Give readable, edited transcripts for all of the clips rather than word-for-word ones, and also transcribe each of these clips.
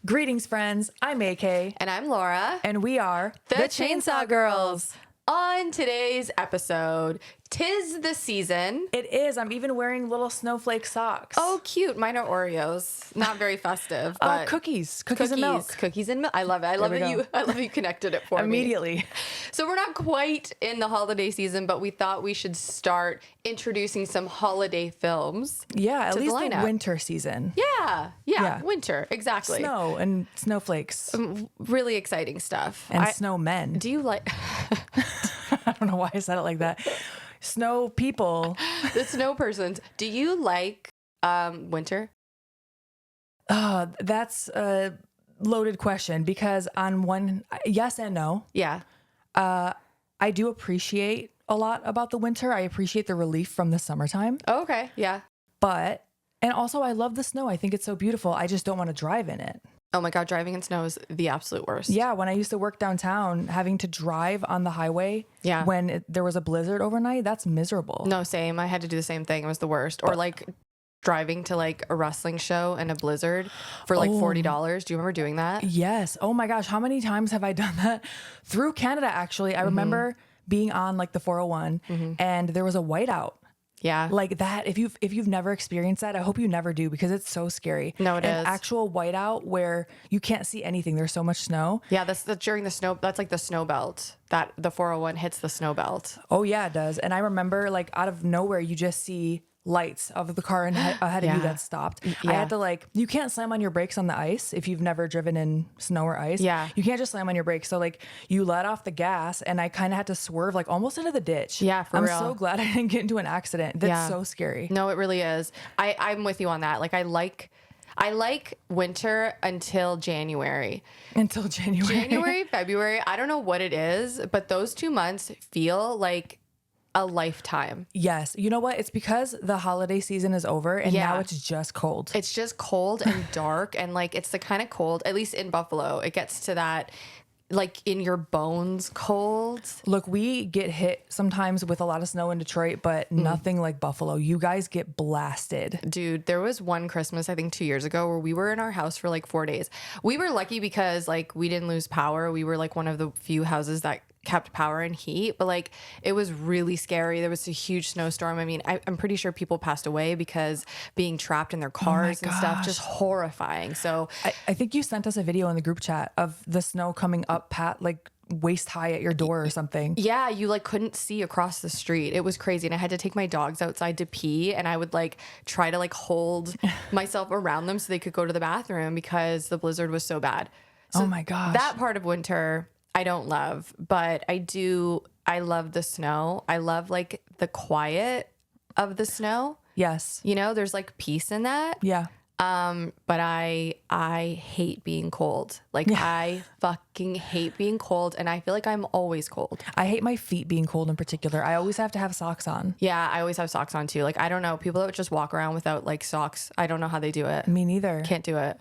Greetings, friends. I'm AK. And I'm Laura. And we are the Chainsaw Girls. On today's episode, 'tis the season. It is. I'm even wearing little snowflake socks. Oh, cute. Mine are Oreos. Not very festive, but cookies and milk. Cookies and milk. I love it. I love you connected it for me. Immediately. So we're not quite in the holiday season, but we thought we should start introducing some holiday films. Yeah, at least the winter season. Yeah, winter. Exactly. Snow and snowflakes. Really exciting stuff. And snowmen. Do you like... I don't know why I said it like that. Snow people. The snow persons. Do you like winter? That's a loaded question because on one, yes and no. Yeah. I do appreciate a lot about the winter. I appreciate the relief from the summertime. Oh, okay. Yeah. And also I love the snow. I think it's so beautiful. I just don't want to drive in it. Oh my God, driving in snow is the absolute worst. Yeah, when I used to work downtown, having to drive on the highway when there was a blizzard overnight, that's miserable. No, same. I had to do the same thing. It was the worst. Or like driving to like a wrestling show in a blizzard for like $40. Do you remember doing that? Yes. Oh my gosh, how many times have I done that? Through Canada, actually. I remember being on like the 401 and there was a whiteout. Yeah. Like that. If you've never experienced that, I hope you never do because it's so scary. No, it is. An actual whiteout where you can't see anything. There's so much snow. Yeah, that's during the snow. That's like the snow belt. That the 401 hits the snow belt. Oh yeah, it does. And I remember like out of nowhere, you just see lights of the car ahead of you that stopped. I had to you can't slam on your brakes on the ice if you've never driven in snow or ice. Yeah. You can't just slam on your brakes. So like you let off the gas and I kind of had to swerve like almost into the ditch. Yeah, for real. I'm so glad I didn't get into an accident. That's so scary. No, it really is. I'm with you on that. Like I like winter until January. January, February. I don't know what it is, but those 2 months feel like a lifetime. Yes. You know what? It's because the holiday season is over and now it's just cold. It's just cold and dark and like it's the kind of cold, at least in Buffalo, it gets to that like in your bones cold. Look, we get hit sometimes with a lot of snow in Detroit, but nothing like Buffalo. You guys get blasted. Dude, there was one Christmas, I think 2 years ago, where we were in our house for like 4 days. We were lucky because like we didn't lose power. We were like one of the few houses that kept power and heat, but like it was really scary. There was a huge snowstorm. I mean, I'm pretty sure people passed away because being trapped in their cars and stuff, just horrifying. So I think you sent us a video in the group chat of the snow coming up like waist high at your door or something. Yeah, you like couldn't see across the street. It was crazy. And I had to take my dogs outside to pee and I would like try to like hold myself around them so they could go to the bathroom because the blizzard was so bad. So oh my gosh. That part of winter I don't love, but I love the snow. I love like the quiet of the snow. Yes. You know, there's like peace in that. Yeah. But I hate being cold. Like I fucking hate being cold and I feel like I'm always cold. I hate my feet being cold in particular. I always have to have socks on. Yeah, I always have socks on too. Like I don't know, people that just walk around without like socks, I don't know how they do it. Me neither. Can't do it.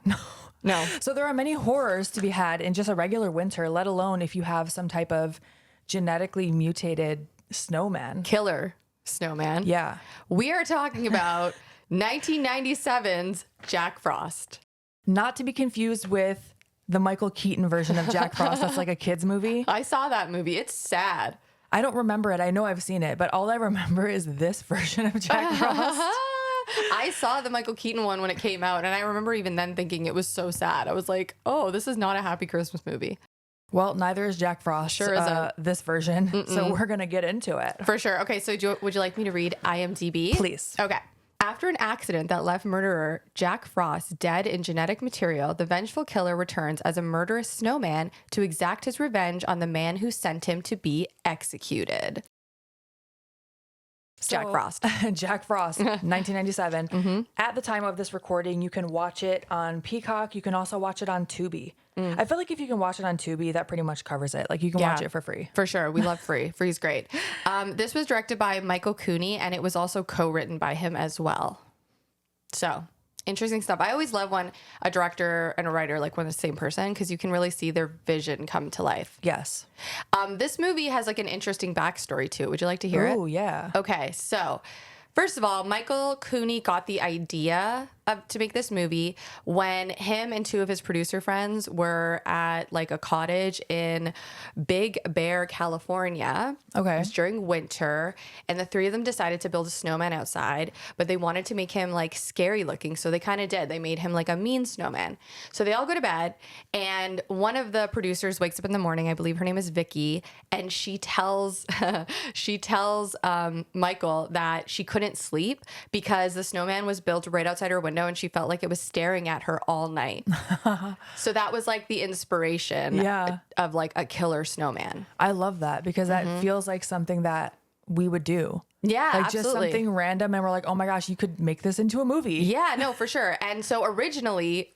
No. So there are many horrors to be had in just a regular winter, let alone if you have some type of genetically mutated snowman. Killer snowman. Yeah. We are talking about 1997's Jack Frost. Not to be confused with the Michael Keaton version of Jack Frost. That's like a kid's movie. I saw that movie. It's sad. I don't remember it. I know I've seen it, but all I remember is this version of Jack Frost. I saw the Michael Keaton one when it came out, and I remember even then thinking it was so sad. I was like, oh, this is not a happy Christmas movie. Well, neither is Jack Frost. Sure isn't. This version. So we're going to get into it. For sure. Okay, so would you like me to read IMDb? Please. Okay. After an accident that left murderer Jack Frost dead in genetic material, the vengeful killer returns as a murderous snowman to exact his revenge on the man who sent him to be executed. Jack Frost. Jack Frost, 1997. At the time of this recording, you can watch it on Peacock. You can also watch it on Tubi. I feel like if you can watch it on Tubi, that pretty much covers it. Like you can watch it for free. For sure. We love free. Free's great. This was directed by Michael Cooney, and it was also co-written by him as well. So interesting stuff. I always love when a director and a writer like when the same person, because you can really see their vision come to life. Yes. This movie has like an interesting backstory to it. Would you like to hear it? Oh, yeah. Okay, so First of all, Michael Cooney got the idea to make this movie when him and two of his producer friends were at like a cottage in Big Bear, California. Okay. It was during winter, and the three of them decided to build a snowman outside, but they wanted to make him like scary looking, so they kind of did. They made him like a mean snowman. So they all go to bed, and one of the producers wakes up in the morning. I believe her name is Vicky, and she tells Michael that she couldn't sleep because the snowman was built right outside her window, and she felt like it was staring at her all night. So that was like the inspiration of like a killer snowman. I love that because that feels like something that we would do. Yeah, like absolutely. Just something random, and we're like, oh my gosh, you could make this into a movie. Yeah, no, for sure. And so originally,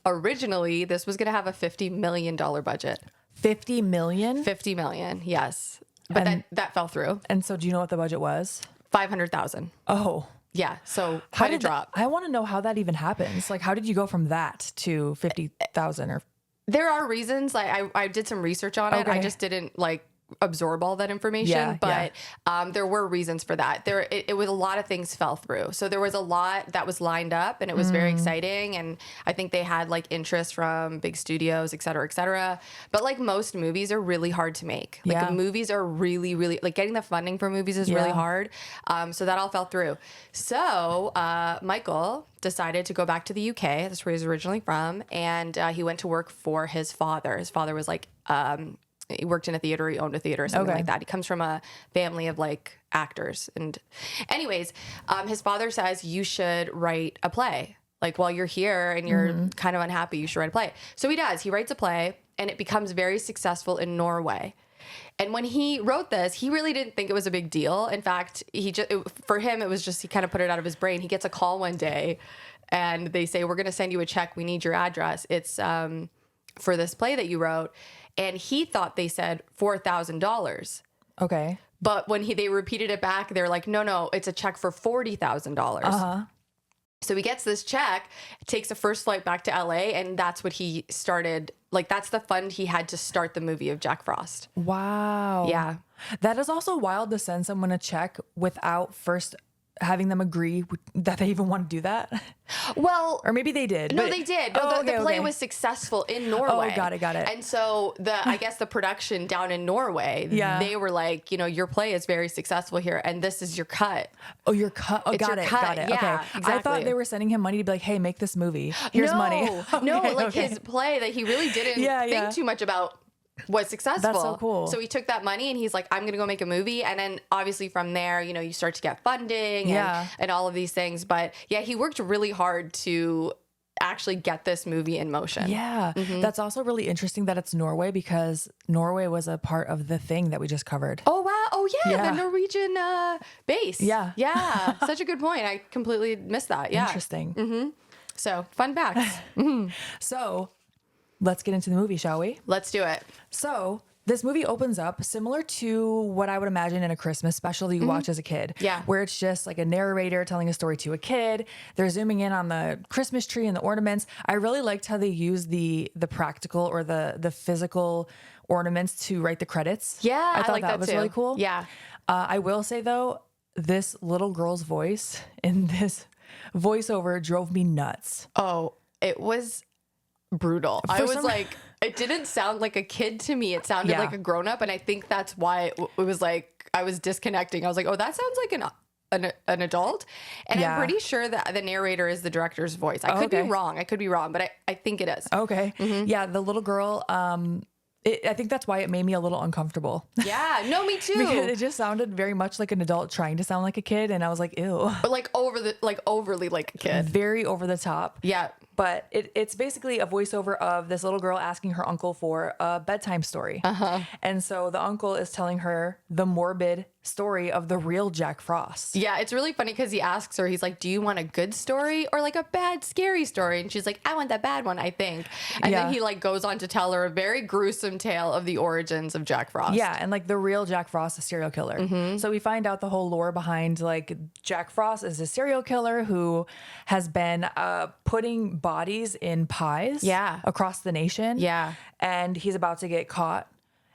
this was going to have a $50 million budget. 50 million? 50 million, yes. But that fell through. And so do you know what the budget was? 500,000. Oh. Yeah, so quite a drop. I want to know how that even happens. Like, how did you go from that to 50,000 or? There are reasons. I did some research on it. Okay. I just didn't like absorb all that information, but there were reasons for that. It was a lot of things fell through. So there was a lot that was lined up, and it was very exciting. And I think they had like interest from big studios, et cetera, et cetera. But like most movies are really hard to make. Like movies are really, really like getting the funding for movies is really hard. So that all fell through. So Michael decided to go back to the UK. That's where he's originally from. And he went to work for his father. His father was like, he worked in a theater, he owned a theater, something like that. He comes from a family of like actors. And anyways, his father says you should write a play. Like while you're here and you're kind of unhappy, you should write a play. So he does. He writes a play, and it becomes very successful in Norway. And when he wrote this, he really didn't think it was a big deal. In fact, for him, it was just, he kind of put it out of his brain. He gets a call one day and they say, we're going to send you a check. We need your address. It's for this play that you wrote. And he thought they said $4,000. Okay. But when they repeated it back, they're like, no, it's a check for $40,000. So he gets this check, takes a first flight back to LA, and that's what he started. Like, that's the fund he had to start the movie of Jack Frost. Wow. Yeah. That is also wild to send someone a check without first having them agree that they even want to do that. Well, or maybe they did. No, they did. No, the play was successful in Norway. Oh, got it. And so I guess the production down in Norway, they were like, your play is very successful here, and this is your cut. Oh, your cut. Oh, got it. Yeah, okay. Exactly. I thought they were sending him money to be like, hey, make this movie. Here's money. His play that he really didn't think too much about was successful. That's so cool. So he took that money and he's like, I'm going to go make a movie. And then obviously from there, you start to get funding and all of these things. But yeah, he worked really hard to actually get this movie in motion. Yeah. That's also really interesting that it's Norway, because Norway was a part of the thing that we just covered. Oh, wow. Oh, yeah. The Norwegian base. Yeah. Yeah. Such a good point. I completely missed that. Yeah. Interesting. So fun facts. So let's get into the movie, shall we? Let's do it. So this movie opens up similar to what I would imagine in a Christmas special that you watch as a kid. Yeah. Where it's just like a narrator telling a story to a kid. They're zooming in on the Christmas tree and the ornaments. I really liked how they used the practical or the physical ornaments to write the credits. Yeah, I thought like that was too. really cool. Yeah. I will say though, this little girl's voice in this voiceover drove me nuts. Oh, it was brutal. I was like, it didn't sound like a kid to me. It sounded like a grown up. And I think that's why it was like, I was disconnecting. I was like, oh, that sounds like an adult. And I'm pretty sure that the narrator is the director's voice. I could be wrong. But I think it is. Okay. Yeah. The little girl, I think that's why it made me a little uncomfortable. Yeah, no, me too. Because it just sounded very much like an adult trying to sound like a kid, and I was like, ew. But like overly like a kid. Very over the top. Yeah. But it's basically a voiceover of this little girl asking her uncle for a bedtime story. And so the uncle is telling her the morbid story of the real Jack Frost. Yeah, it's really funny because he asks her, he's like, do you want a good story or like a bad, scary story? And she's like, I want the bad one, I think. And then he like goes on to tell her a very gruesome tale of the origins of Jack Frost. Yeah, and like the real Jack Frost, a serial killer. So we find out the whole lore behind like Jack Frost is a serial killer who has been putting bodies in pies across the nation. Yeah. And he's about to get caught.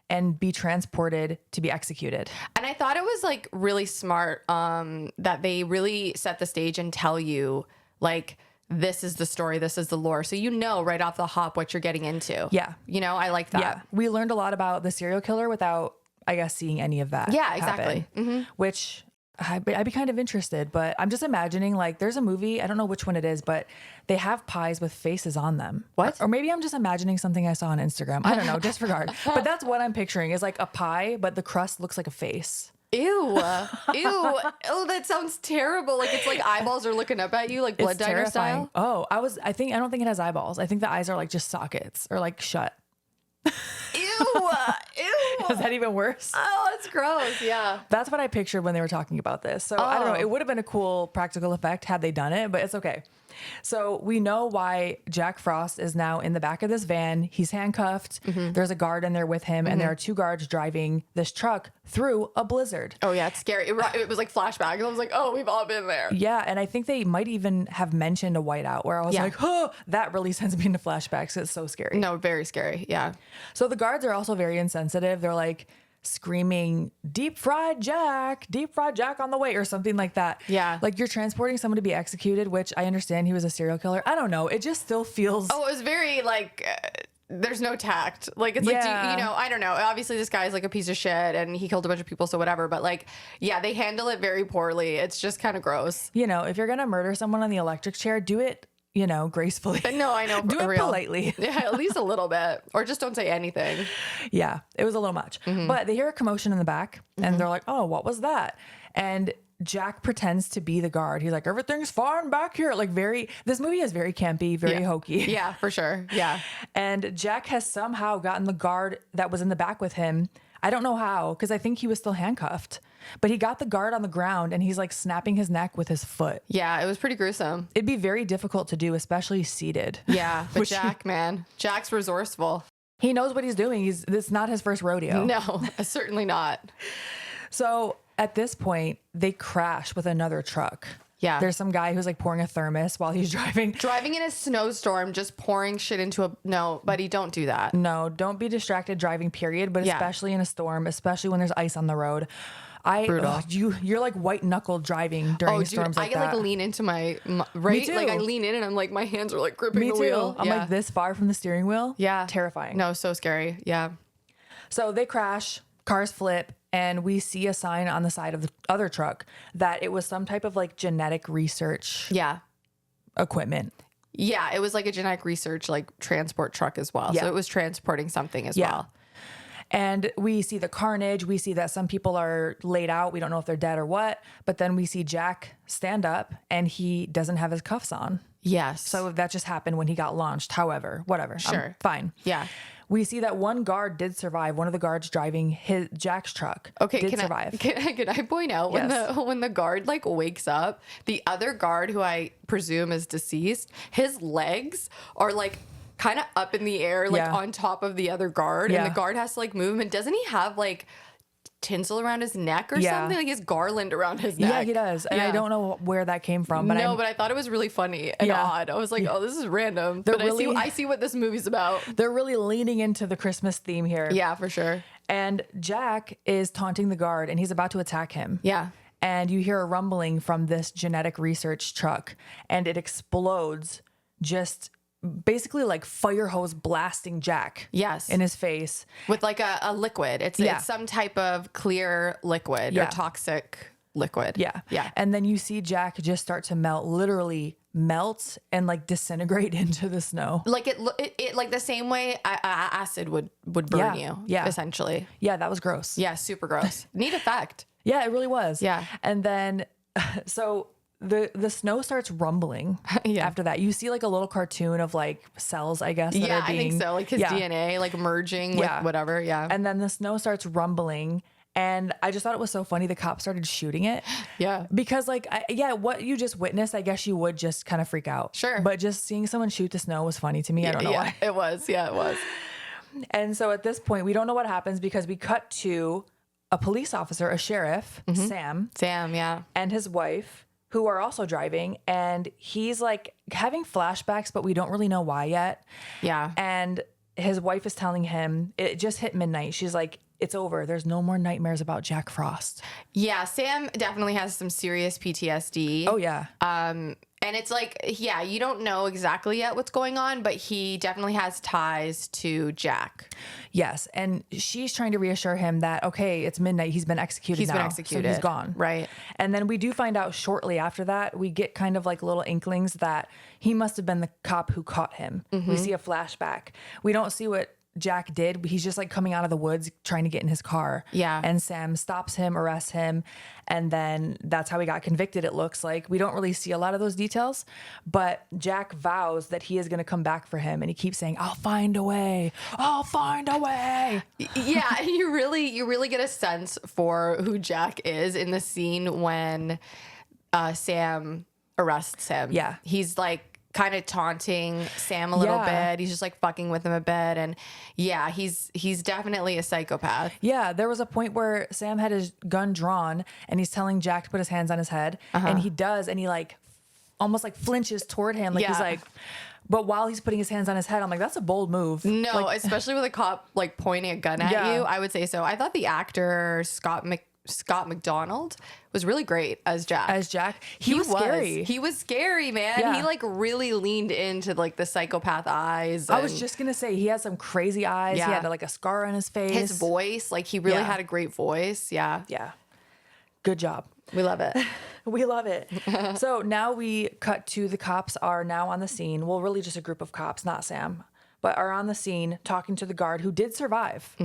and be transported to be executed. And I thought it was like really smart that they really set the stage and tell you like, this is the story, this is the lore. So you know right off the hop what you're getting into. Yeah. You know, I like that. Yeah. We learned a lot about the serial killer without, I guess, seeing any of that. Yeah, exactly. Happen, which I'd be kind of interested, but I'm just imagining like there's a movie, I don't know which one it is, but they have pies with faces on them. What? Or maybe I'm just imagining something I saw on Instagram. I don't know, disregard. But that's what I'm picturing is like a pie, but the crust looks like a face. Ew. Ew. Oh, that sounds terrible. Like it's like eyeballs are looking up at you, like blood It's diner terrifying. style. Oh, I don't think it has eyeballs. I think the eyes are like just sockets or like shut. Ew. Ew. Is that even worse? Oh, it's gross. Yeah. That's what I pictured when they were talking about this. So I don't know. It would have been a cool practical effect had they done it, but it's okay. So we know why Jack Frost is now in the back of this van. He's handcuffed. There's a guard in there with him, and there are 2 guards driving this truck through a blizzard. Oh, yeah. It's scary. It was like flashback. I was like, oh, we've all been there. Yeah, and I think they might even have mentioned a whiteout where I was like, oh, that really sends me into flashbacks. It's so scary. No, very scary. Yeah. So the guards are also very insensitive. They're like screaming, deep fried Jack on the way, or something like that. Yeah. Like you're transporting someone to be executed, which I understand he was a serial killer. I don't know. It just still feels. Oh, it was very like, there's no tact. Like, it's like, you know, I don't know. Obviously, this guy's like a piece of shit and he killed a bunch of people, so whatever. But like, yeah, they handle it very poorly. It's just kind of gross. You know, if you're going to murder someone on the electric chair, do it, you know, gracefully. No, I know. Do it politely. Yeah, at least a little bit. Or just don't say anything. Yeah, it was a little much. But they hear a commotion in the back and they're like, oh, what was that? And Jack pretends to be the guard. He's like, everything's fine back here. Like this movie is very campy, very hokey. Yeah, for sure. Yeah. And Jack has somehow gotten the guard that was in the back with him. I don't know how, because I think he was still handcuffed. But he got the guard on the ground and he's like snapping his neck with his foot. Yeah, it was pretty gruesome. It'd be very difficult to do, especially seated. Yeah, but Jack's resourceful. He knows what he's doing. It's not his first rodeo. No, certainly not. So at this point, they crash with another truck. Yeah. There's some guy who's like pouring a thermos while he's driving. Driving in a snowstorm, just pouring shit into a... No, buddy, don't do that. No, don't be distracted driving, period. But especially in a storm, especially when there's ice on the road. Brutal. You're like white knuckle driving during storms like that. I can like lean into my right. Me too. Like I lean in and I'm like, my hands are like gripping Me the too. wheel. I'm like this far from the steering wheel. Yeah. Terrifying. No, so scary. Yeah. So they crash, cars flip, and we see a sign on the side of the other truck that it was some type of like genetic research Yeah. equipment. Yeah. It was like a genetic research, like transport truck as well. Yeah. So it was transporting something as well. And we see the carnage. We see that some people are laid out. We don't know if they're dead or what. But then we see Jack stand up and he doesn't have his cuffs on. Yes. So that just happened when he got launched. However, whatever. Sure. Fine. Yeah. We see that one guard did survive. One of the guards driving Jack's truck did survive. Can I point out when the guard like wakes up, the other guard who I presume is deceased, his legs are like kind of up in the air, like on top of the other guard, and the guard has to like move him. And doesn't he have like tinsel around his neck or something? Like he has garland around his neck. Yeah, he does. And I don't know where that came from. But but I thought it was really funny and odd. I was like, oh, this is random. But I see what this movie's about. They're really leaning into the Christmas theme here. Yeah, for sure. And Jack is taunting the guard and he's about to attack him. Yeah. And you hear a rumbling from this genetic research truck and it explodes, just basically like fire hose blasting Jack in his face with like a liquid. It's some type of clear liquid or toxic liquid. Yeah. And then you see Jack just start to melt, literally melt and like disintegrate into the snow. Like it like the same way acid would burn you. Yeah. Essentially. Yeah. That was gross. Yeah. Super gross. Neat effect. Yeah, it really was. Yeah. And then, so the snow starts rumbling after that. You see like a little cartoon of like cells, I guess. That are being, I think so. Like his DNA like merging with whatever. Yeah. And then the snow starts rumbling. And I just thought it was so funny. The cops started shooting it. Yeah. Because like, what you just witnessed, I guess you would just kind of freak out. Sure. But just seeing someone shoot the snow was funny to me. I don't know why. It was. Yeah, it was. And so at this point, we don't know what happens because we cut to a police officer, a sheriff, Sam. Sam, yeah. And his wife, who are also driving, and he's like having flashbacks, but we don't really know why yet. Yeah. And his wife is telling him it just hit midnight. She's like, it's over. There's no more nightmares about Jack Frost. Yeah, Sam definitely has some serious PTSD. Oh, yeah. And it's like, yeah, you don't know exactly yet what's going on, but he definitely has ties to Jack. Yes. And she's trying to reassure him that, okay, it's midnight. He's been executed He's now. been executed. So he's gone. Right. And then we do find out shortly after that, we get kind of like little inklings that he must have been the cop who caught him. We see a flashback. We don't see what Jack did, but he's just like coming out of the woods trying to get in his car. Yeah. And Sam stops him, arrests him, and then that's how he got convicted, it looks like. We don't really see a lot of those details, but Jack vows that he is going to come back for him, and he keeps saying, I'll find a way. I'll find a way. Yeah, and you really get a sense for who Jack is in the scene when Sam arrests him. Yeah. He's like kind of taunting Sam a little bit. He's just like fucking with him a bit. And yeah, he's definitely a psychopath. Yeah, there was a point where Sam had his gun drawn and he's telling Jack to put his hands on his head. And he does, and he like almost like flinches toward him. Like he's like, but while he's putting his hands on his head, I'm like, that's a bold move. No, like, especially with a cop like pointing a gun at you. I would say so. I thought the actor Scott McDonald was really great as Jack. He was scary. He was scary, man. Yeah. He like really leaned into like the psychopath eyes. I was just gonna say he had some crazy eyes. Yeah. He had like a scar on his face. His voice, like he really had a great voice. Yeah. Yeah. Good job. We love it. We love it. So now we cut to the cops are now on the scene. Well, really just a group of cops, not Sam, but are on the scene talking to the guard who did survive.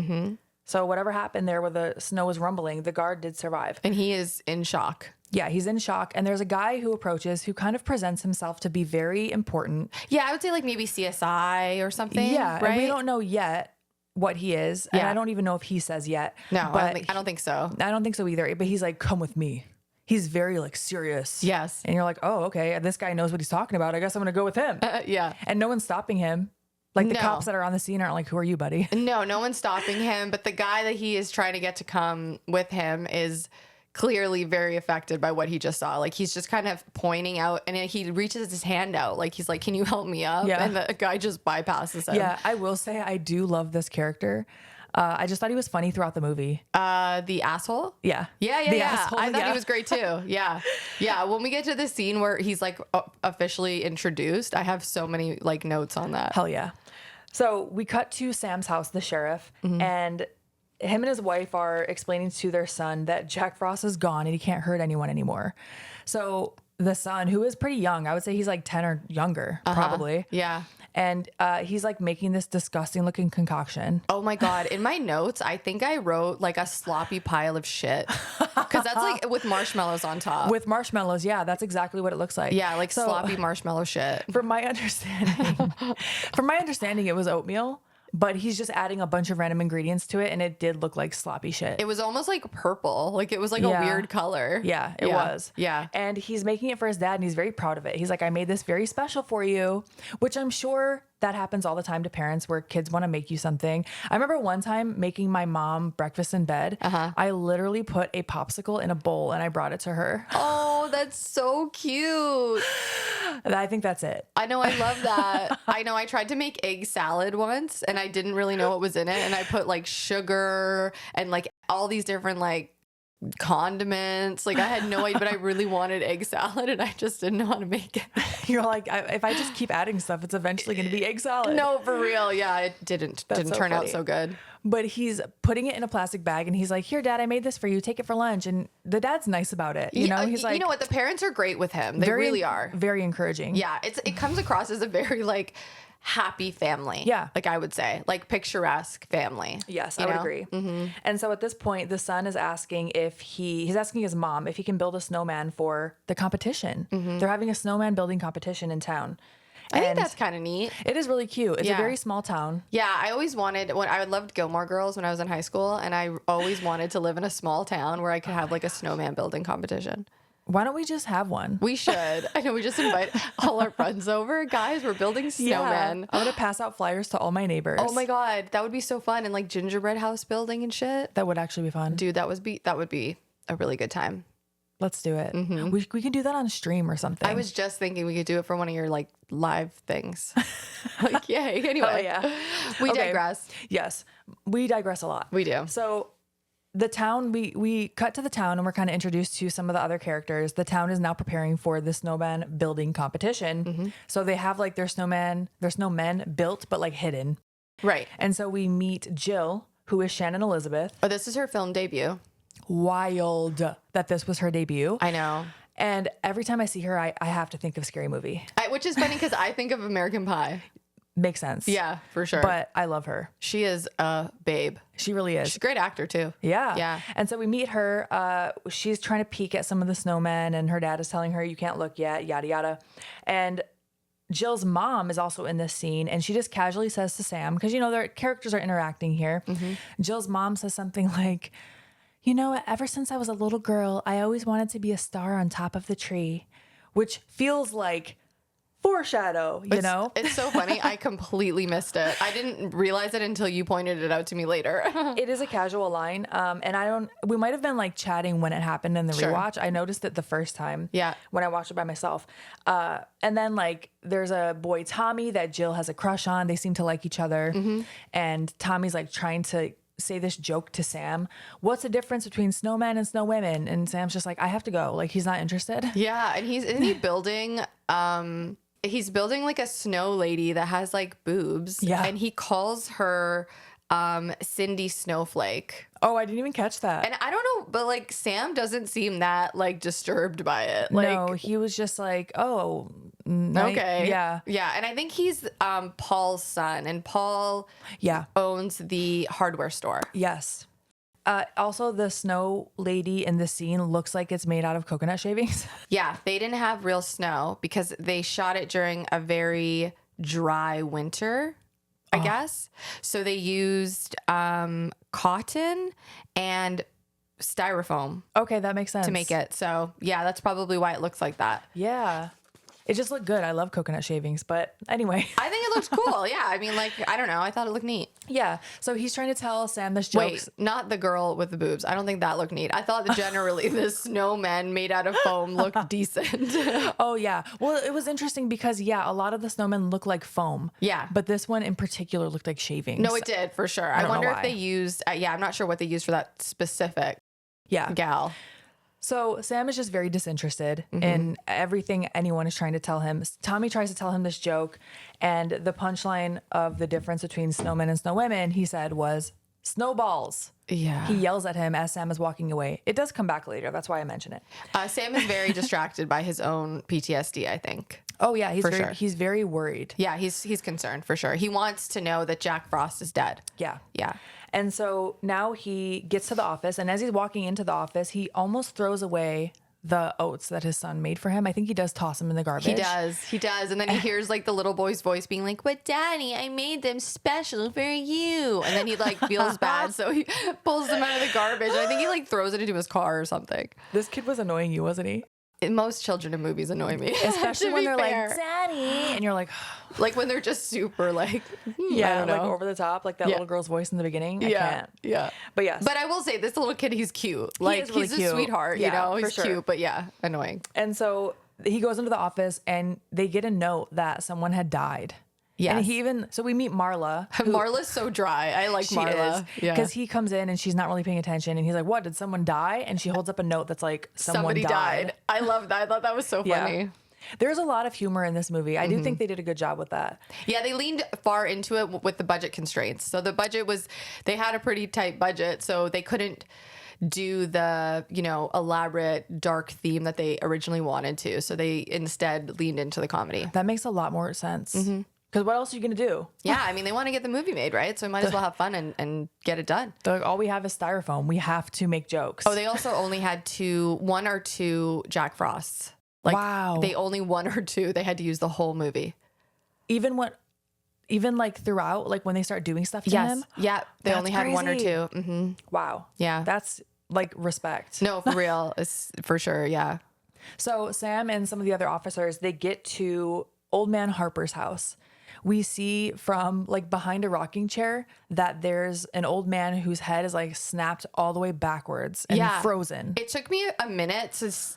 So whatever happened there where the snow was rumbling, the guard did survive. And he is in shock. Yeah, he's in shock. And there's a guy who approaches who kind of presents himself to be very important. Yeah, I would say like maybe CSI or something. Yeah, right? and we don't know yet what he is. And I don't even know if he says yet. No, but I don't think so. I don't think so either. But he's like, come with me. He's very like serious. Yes. And you're like, oh, okay. This guy knows what he's talking about. I guess I'm going to go with him. Yeah. And no one's stopping him. Like the No. cops that are on the scene aren't like, who are you, buddy? No one's stopping him. But the guy that he is trying to get to come with him is clearly very affected by what he just saw. Like he's just kind of pointing out, and he reaches his hand out. Like he's like, can you help me up? Yeah. And the guy just bypasses him. Yeah, I will say I do love this character. I just thought he was funny throughout the movie. The asshole? Yeah. Yeah. The asshole, I thought yeah. he was great too. Yeah. Yeah. When we get to the scene where he's like officially introduced, I have so many like notes on that. Hell yeah. So we cut to Sam's house, the sheriff, and him and his wife are explaining to their son that Jack Frost is gone and he can't hurt anyone anymore. So the son, who is pretty young, I would say he's like 10 or younger, probably. Yeah. And he's like making this disgusting looking concoction. Oh my God. In my notes, I think I wrote like a sloppy pile of shit. Because that's like with marshmallows on top. With marshmallows, yeah, that's exactly what it looks like. Yeah, like So, sloppy marshmallow shit. From my understanding, it was oatmeal, but he's just adding a bunch of random ingredients to it, and it did look like sloppy shit. It was almost like purple. Like it was like a Yeah. weird color. Yeah, it was. Yeah. And he's making it for his dad, and he's very proud of it. He's like, I made this very special for you, which I'm sure that happens all the time to parents where kids want to make you something. I remember one time making my mom breakfast in bed. I literally put a popsicle in a bowl and I brought it to her. Oh, that's so cute. And I think that's it. I know. I love that. I know. I tried to make egg salad once and I didn't really know what was in it. And I put like sugar and like all these different like condiments. Like I had no idea, but I really wanted egg salad and I just didn't know how to make it. You're like, if I just keep adding stuff, it's eventually going to be egg salad. No, for real. Yeah, it didn't so turn out funny. so good. But he's putting it in a plastic bag and he's like, here, Dad, I made this for you. Take it for lunch. And the dad's nice about it. You know, he's like, you know what? The parents are great with him. They really are. Very encouraging. Yeah, it comes across as a very like happy family. Yeah. Like I would say, like picturesque family. Yes, you I would know? agree. And so at this point, the son is asking he's asking his mom if he can build a snowman for the competition. They're having a snowman building competition in town. I think And that's kind of neat. it is really cute. It's a Yeah. very small town. Yeah, I always wanted when I loved Gilmore Girls when I was in high school, and I always wanted to live in a small town where I could have like a snowman building competition. Why don't we just have one? We should. I know we just invite all our friends over. Guys, we're building snowmen. I'm gonna pass out flyers to all my neighbors. Oh my God, that would be so fun. And like gingerbread house building and shit. That would actually be fun. Dude, that would be a really good time. Let's do it. We can do that on stream or something. I was just thinking we could do it for one of your like live things. Like, yay. Anyway, Oh, yeah. We Okay. digress. Yes, we digress a lot. We do. So the town, we cut to the town and we're kind of introduced to some of the other characters. The town is now preparing for the snowman building competition. So they have like their snowmen built, but like hidden. Right. And so we meet Jill, who is Shannon Elizabeth. Oh, this is her film debut. Wild that this was her debut. I know. And every time I see her, I have to think of Scary Movie. Which is funny because I think of American Pie. Makes sense. Yeah, for sure. But I love her. She is a babe. She really is. She's a great actor too. Yeah. Yeah. And so we meet her. She's trying to peek at some of the snowmen, and her dad is telling her, you can't look yet, yada, yada. And Jill's mom is also in this scene, and she just casually says to Sam, because, you know, their characters are interacting here. Jill's mom says something like, you know, ever since I was a little girl, I always wanted to be a star on top of the tree, which feels like foreshadow, you know? It's so funny. I completely missed it. I didn't realize it until you pointed it out to me later. It is a casual line. And we might have been like chatting when it happened in the Sure. rewatch. I noticed it the first time. Yeah. When I watched it by myself. And then like there's a boy, Tommy, that Jill has a crush on. They seem to like each other. And Tommy's like trying to say this joke to Sam. What's the difference between snowmen and snow women? And Sam's just like, I have to go. Like, he's not interested. Yeah. And isn't he building, he's building like a snow lady that has like boobs. Yeah. And he calls her Cindy Snowflake. Oh, I didn't even catch that. And I don't know, but like Sam doesn't seem that like disturbed by it. Like, no, he was just like, oh, okay. Yeah. Yeah. And I think he's Paul's son, and Paul Yeah. owns the hardware store. Yes. Also, the snow lady in the scene looks like it's made out of coconut shavings. Yeah. They didn't have real snow because they shot it during a very dry winter, I guess. So they used cotton and styrofoam Okay, that makes sense. to make it. So yeah, that's probably why it looks like that. Yeah. It just looked good. I love coconut shavings. But anyway. I think it looks cool. Yeah. I mean, like, I don't know. I thought it looked neat. Yeah. So he's trying to tell Sam this Wait, joke. not the girl with the boobs. I don't think that looked neat. I thought that generally the snowmen made out of foam looked decent. Oh, yeah. Well, it was interesting because, yeah, a lot of the snowmen look like foam. Yeah. But this one in particular looked like shavings. No, it did for sure. I don't know wonder if why. they used, yeah, I'm not sure what they used for that specific Yeah. gal. So Sam is just very disinterested in everything anyone is trying to tell him. Tommy tries to tell him this joke, and the punchline of the difference between snowmen and snow women, he said, was snowballs. Yeah. He yells at him as Sam is walking away. It does come back later. That's why I mention it. Sam is very distracted by his own PTSD, I think. Oh yeah, sure. he's very worried. Yeah, he's concerned for sure. He wants to know that Jack Frost is dead. Yeah. Yeah. And so now he gets to the office, and as he's walking into the office, he almost throws away the oats that his son made for him. I think he does toss them in the garbage. He does. And then he hears like the little boy's voice being like, but Daddy, I made them special for you. And then he like feels bad. So he pulls them out of the garbage. I think he like throws it into his car or something. This kid was annoying you, wasn't he? Most children in movies annoy me. Especially To when be they're fair. like, Daddy. And you're like, Like when they're just super like, I yeah, don't like know. over the top, like that Yeah. little girl's voice in the beginning. I Yeah. can't. Yeah. But yes. But I will say this little kid, he's cute. Like is really he's a cute. sweetheart, Yeah, you know, for he's sure. cute, but yeah, annoying. And so he goes into the office and they get a note that someone had died. Yes. And so we meet Marla. Marla's so dry. I like Marla. Yeah. Because he comes in and she's not really paying attention. And he's like, what, did someone die? And she holds up a note that's like, Somebody died. I love that. I thought that was so Yeah. funny. There's a lot of humor in this movie. I do think they did a good job with that. Yeah, they leaned far into it with the budget constraints. So the budget they had a pretty tight budget, so they couldn't do the, elaborate dark theme that they originally wanted to. So they instead leaned into the comedy. That makes a lot more sense. Because what else are you going to do? Yeah, I mean, they want to get the movie made, right? So might as well have fun and get it done. They're like, all we have is styrofoam. We have to make jokes. Oh, they also only had one or two Jack Frosts. Like, wow. They only one or two. They had to use the whole movie. Even like throughout, like when they start doing stuff to him? Yeah. They That's only had one or crazy. two. Mm-hmm. Wow. Yeah. That's like respect. No, for real. It's for sure. Yeah. So Sam and some of the other officers, they get to Old Man Harper's house. we see from like behind a rocking chair that there's an old man whose head is like snapped all the way backwards and frozen. It took me a minute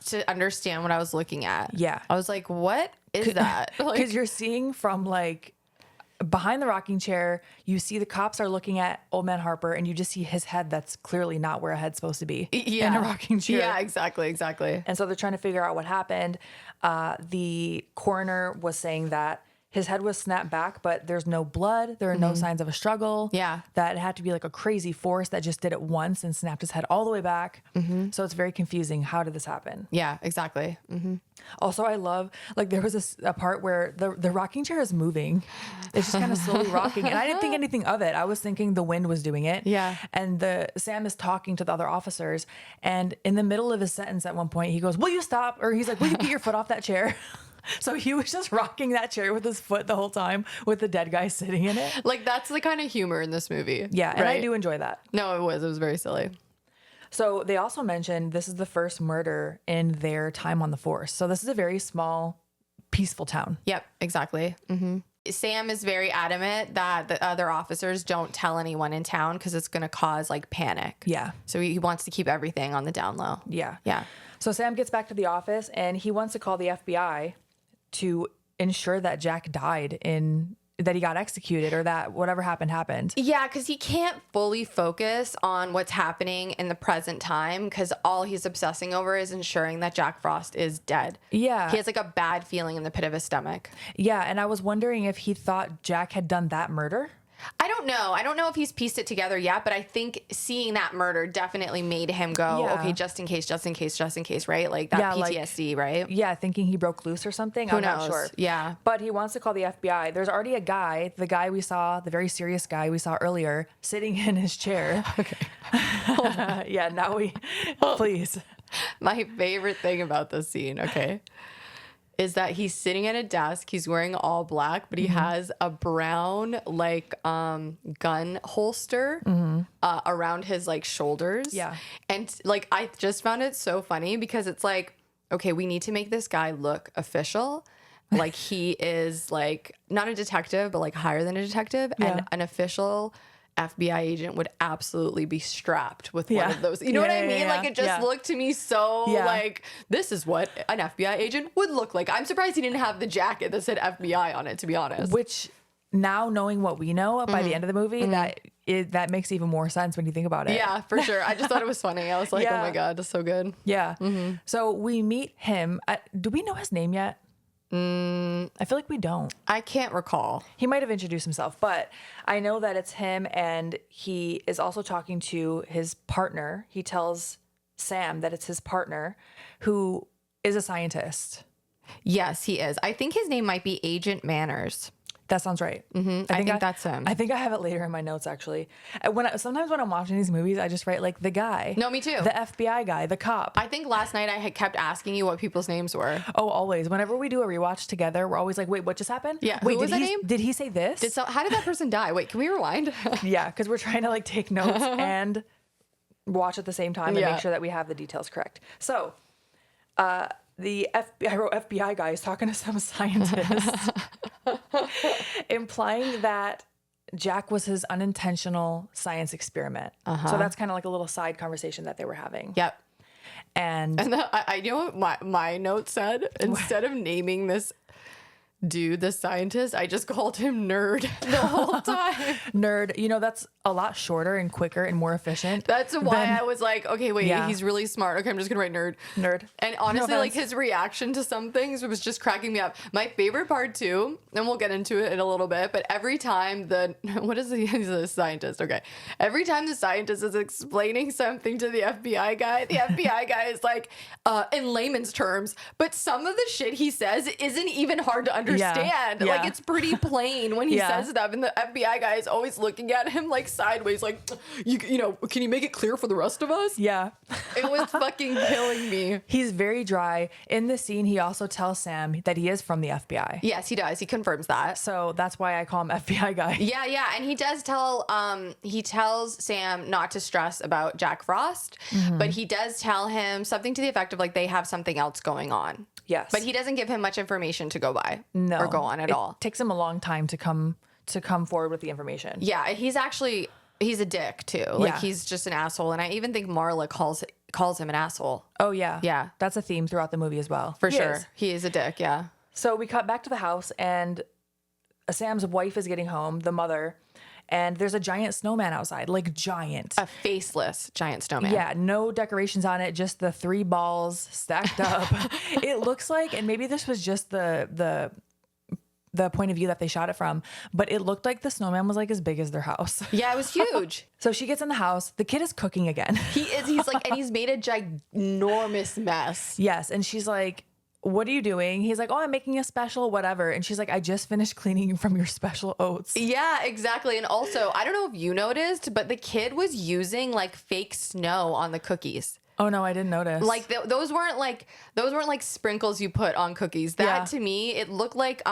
to understand what I was looking at. Yeah. I was like, what is that? Because you're seeing from like behind the rocking chair, you see the cops are looking at old man Harper, and you just see his head that's clearly not where a head's supposed to be in a rocking chair. Yeah, exactly. And so they're trying to figure out what happened. The coroner was saying that his head was snapped back, but there's no blood. There are no signs of a struggle. Yeah. That it had to be like a crazy force that just did it once and snapped his head all the way back. So it's very confusing. How did this happen? Yeah, exactly. Also, I love, like, there was a part where the rocking chair is moving. It's just kind of slowly rocking. And I didn't think anything of it. I was thinking the wind was doing it. Yeah. And Sam is talking to the other officers. And in the middle of his sentence at one point, he goes, "Will you stop?" Or he's like, "Will you get your foot off that chair?" So he was just rocking that chair with his foot the whole time with the dead guy sitting in it. Like, that's the kind of humor in this movie. Yeah. And I do enjoy that. No, it was very silly. So they also mentioned this is the first murder in their time on the force. So this is a very small, peaceful town. Yep, exactly. Sam is very adamant that the other officers don't tell anyone in town because it's going to cause like panic. Yeah. So he wants to keep everything on the down low. Yeah. Yeah. So Sam gets back to the office and he wants to call the FBI to ensure that Jack died that he got executed or that whatever happened. Yeah, because he can't fully focus on what's happening in the present time because all he's obsessing over is ensuring that Jack Frost is dead. Yeah. He has like a bad feeling in the pit of his stomach. Yeah. And I was wondering if he thought Jack had done that murder. I don't know. I don't know if he's pieced it together yet, but I think seeing that murder definitely made him go, okay, just in case, right? Like that PTSD, right? Yeah, thinking he broke loose or something. I'm not sure. Yeah. But he wants to call the FBI. There's already a guy, the guy we saw, the very serious guy we saw earlier, sitting in his chair. Okay. Yeah, now please. My favorite thing about this scene, okay, is that he's sitting at a desk. He's wearing all black, but he has a brown like gun holster around his like shoulders. Yeah. And like I just found it so funny because it's like, okay, we need to make this guy look official. Like he is like not a detective, but like higher than a detective. Yeah. And an official FBI agent would absolutely be strapped with one of those. You know what I mean? Like it just looked to me so like this is what an FBI agent would look like. I'm surprised he didn't have the jacket that said FBI on it, to be honest. Which now knowing what we know by the end of the movie, that makes even more sense when you think about it. Yeah, for sure. I just thought it was funny. I was like, oh my God, that's so good. Yeah. So we meet him. Do we know his name yet? I feel like we don't. I can't recall. He might have introduced himself, but I know that it's him, and he is also talking to his partner. He tells Sam that it's his partner who is a scientist. Yes, he is. I think his name might be Agent Manners. That sounds right. I think that's him. I think I have it later in my notes, actually. Sometimes when I'm watching these movies, I just write like the guy. No, me too. The FBI guy, the cop. I think last night I had kept asking you what people's names were. Oh, always. Whenever we do a rewatch together, we're always like, wait, what just happened? Yeah. Wait, who was that name? Did he say this? How did that person die? Wait, can we rewind? Yeah, because we're trying to like take notes and watch at the same time and make sure that we have the details correct. So, I wrote FBI guy is talking to some scientist, implying that Jack was his unintentional science experiment. So that's kind of like a little side conversation that they were having. Yep. And I know what my note said. Instead of naming this dude, the scientist, I just called him Nerd the whole time. Nerd, that's a lot shorter and quicker and more efficient. That's why I was like, okay, wait, he's really smart. Okay, I'm just gonna write Nerd. And honestly, like his reaction to some things was just cracking me up. My favorite part too, and we'll get into it in a little bit, but every time he's a scientist, okay. Every time the scientist is explaining something to the FBI guy is like, in layman's terms, but some of the shit he says isn't even hard to understand. Like it's pretty plain when he says stuff, and the FBI guy is always looking at him like sideways, like, you know, can you make it clear for the rest of us? Yeah. It was fucking killing me. He's very dry. In the scene, he also tells Sam that he is from the FBI. Yes, he does. He confirms that. So that's why I call him FBI guy. Yeah. And he does he tells Sam not to stress about Jack Frost, but he does tell him something to the effect of like they have something else going on. Yes. But he doesn't give him much information to go by No. or go on at all. It takes him a long time to come forward with the information. Yeah, he's a dick too. Like Yeah. he's just an asshole. And I even think Marla calls him an asshole. Oh, yeah. Yeah. That's a theme throughout the movie as well. For He sure. is. He is a dick, yeah. So we cut back to the house, and Sam's wife is getting home, the mother, and there's a giant snowman outside, like giant. A faceless giant snowman. Yeah, no decorations on it, just the 3 balls stacked up. It looks like, and maybe this was just the point of view that they shot it from, but it looked like the snowman was like as big as their house. Yeah, it was huge. So she gets in the house. The kid is cooking again. He's like, and he's made a ginormous mess. Yes, and she's like, what are you doing? He's like, oh, I'm making a special whatever. And she's like, I just finished cleaning from your special oats. Yeah, exactly. And also, I don't know if you noticed, but the kid was using like fake snow on the cookies. Oh no, I didn't notice. Like those weren't like sprinkles you put on cookies. That Yeah. to me, it looked like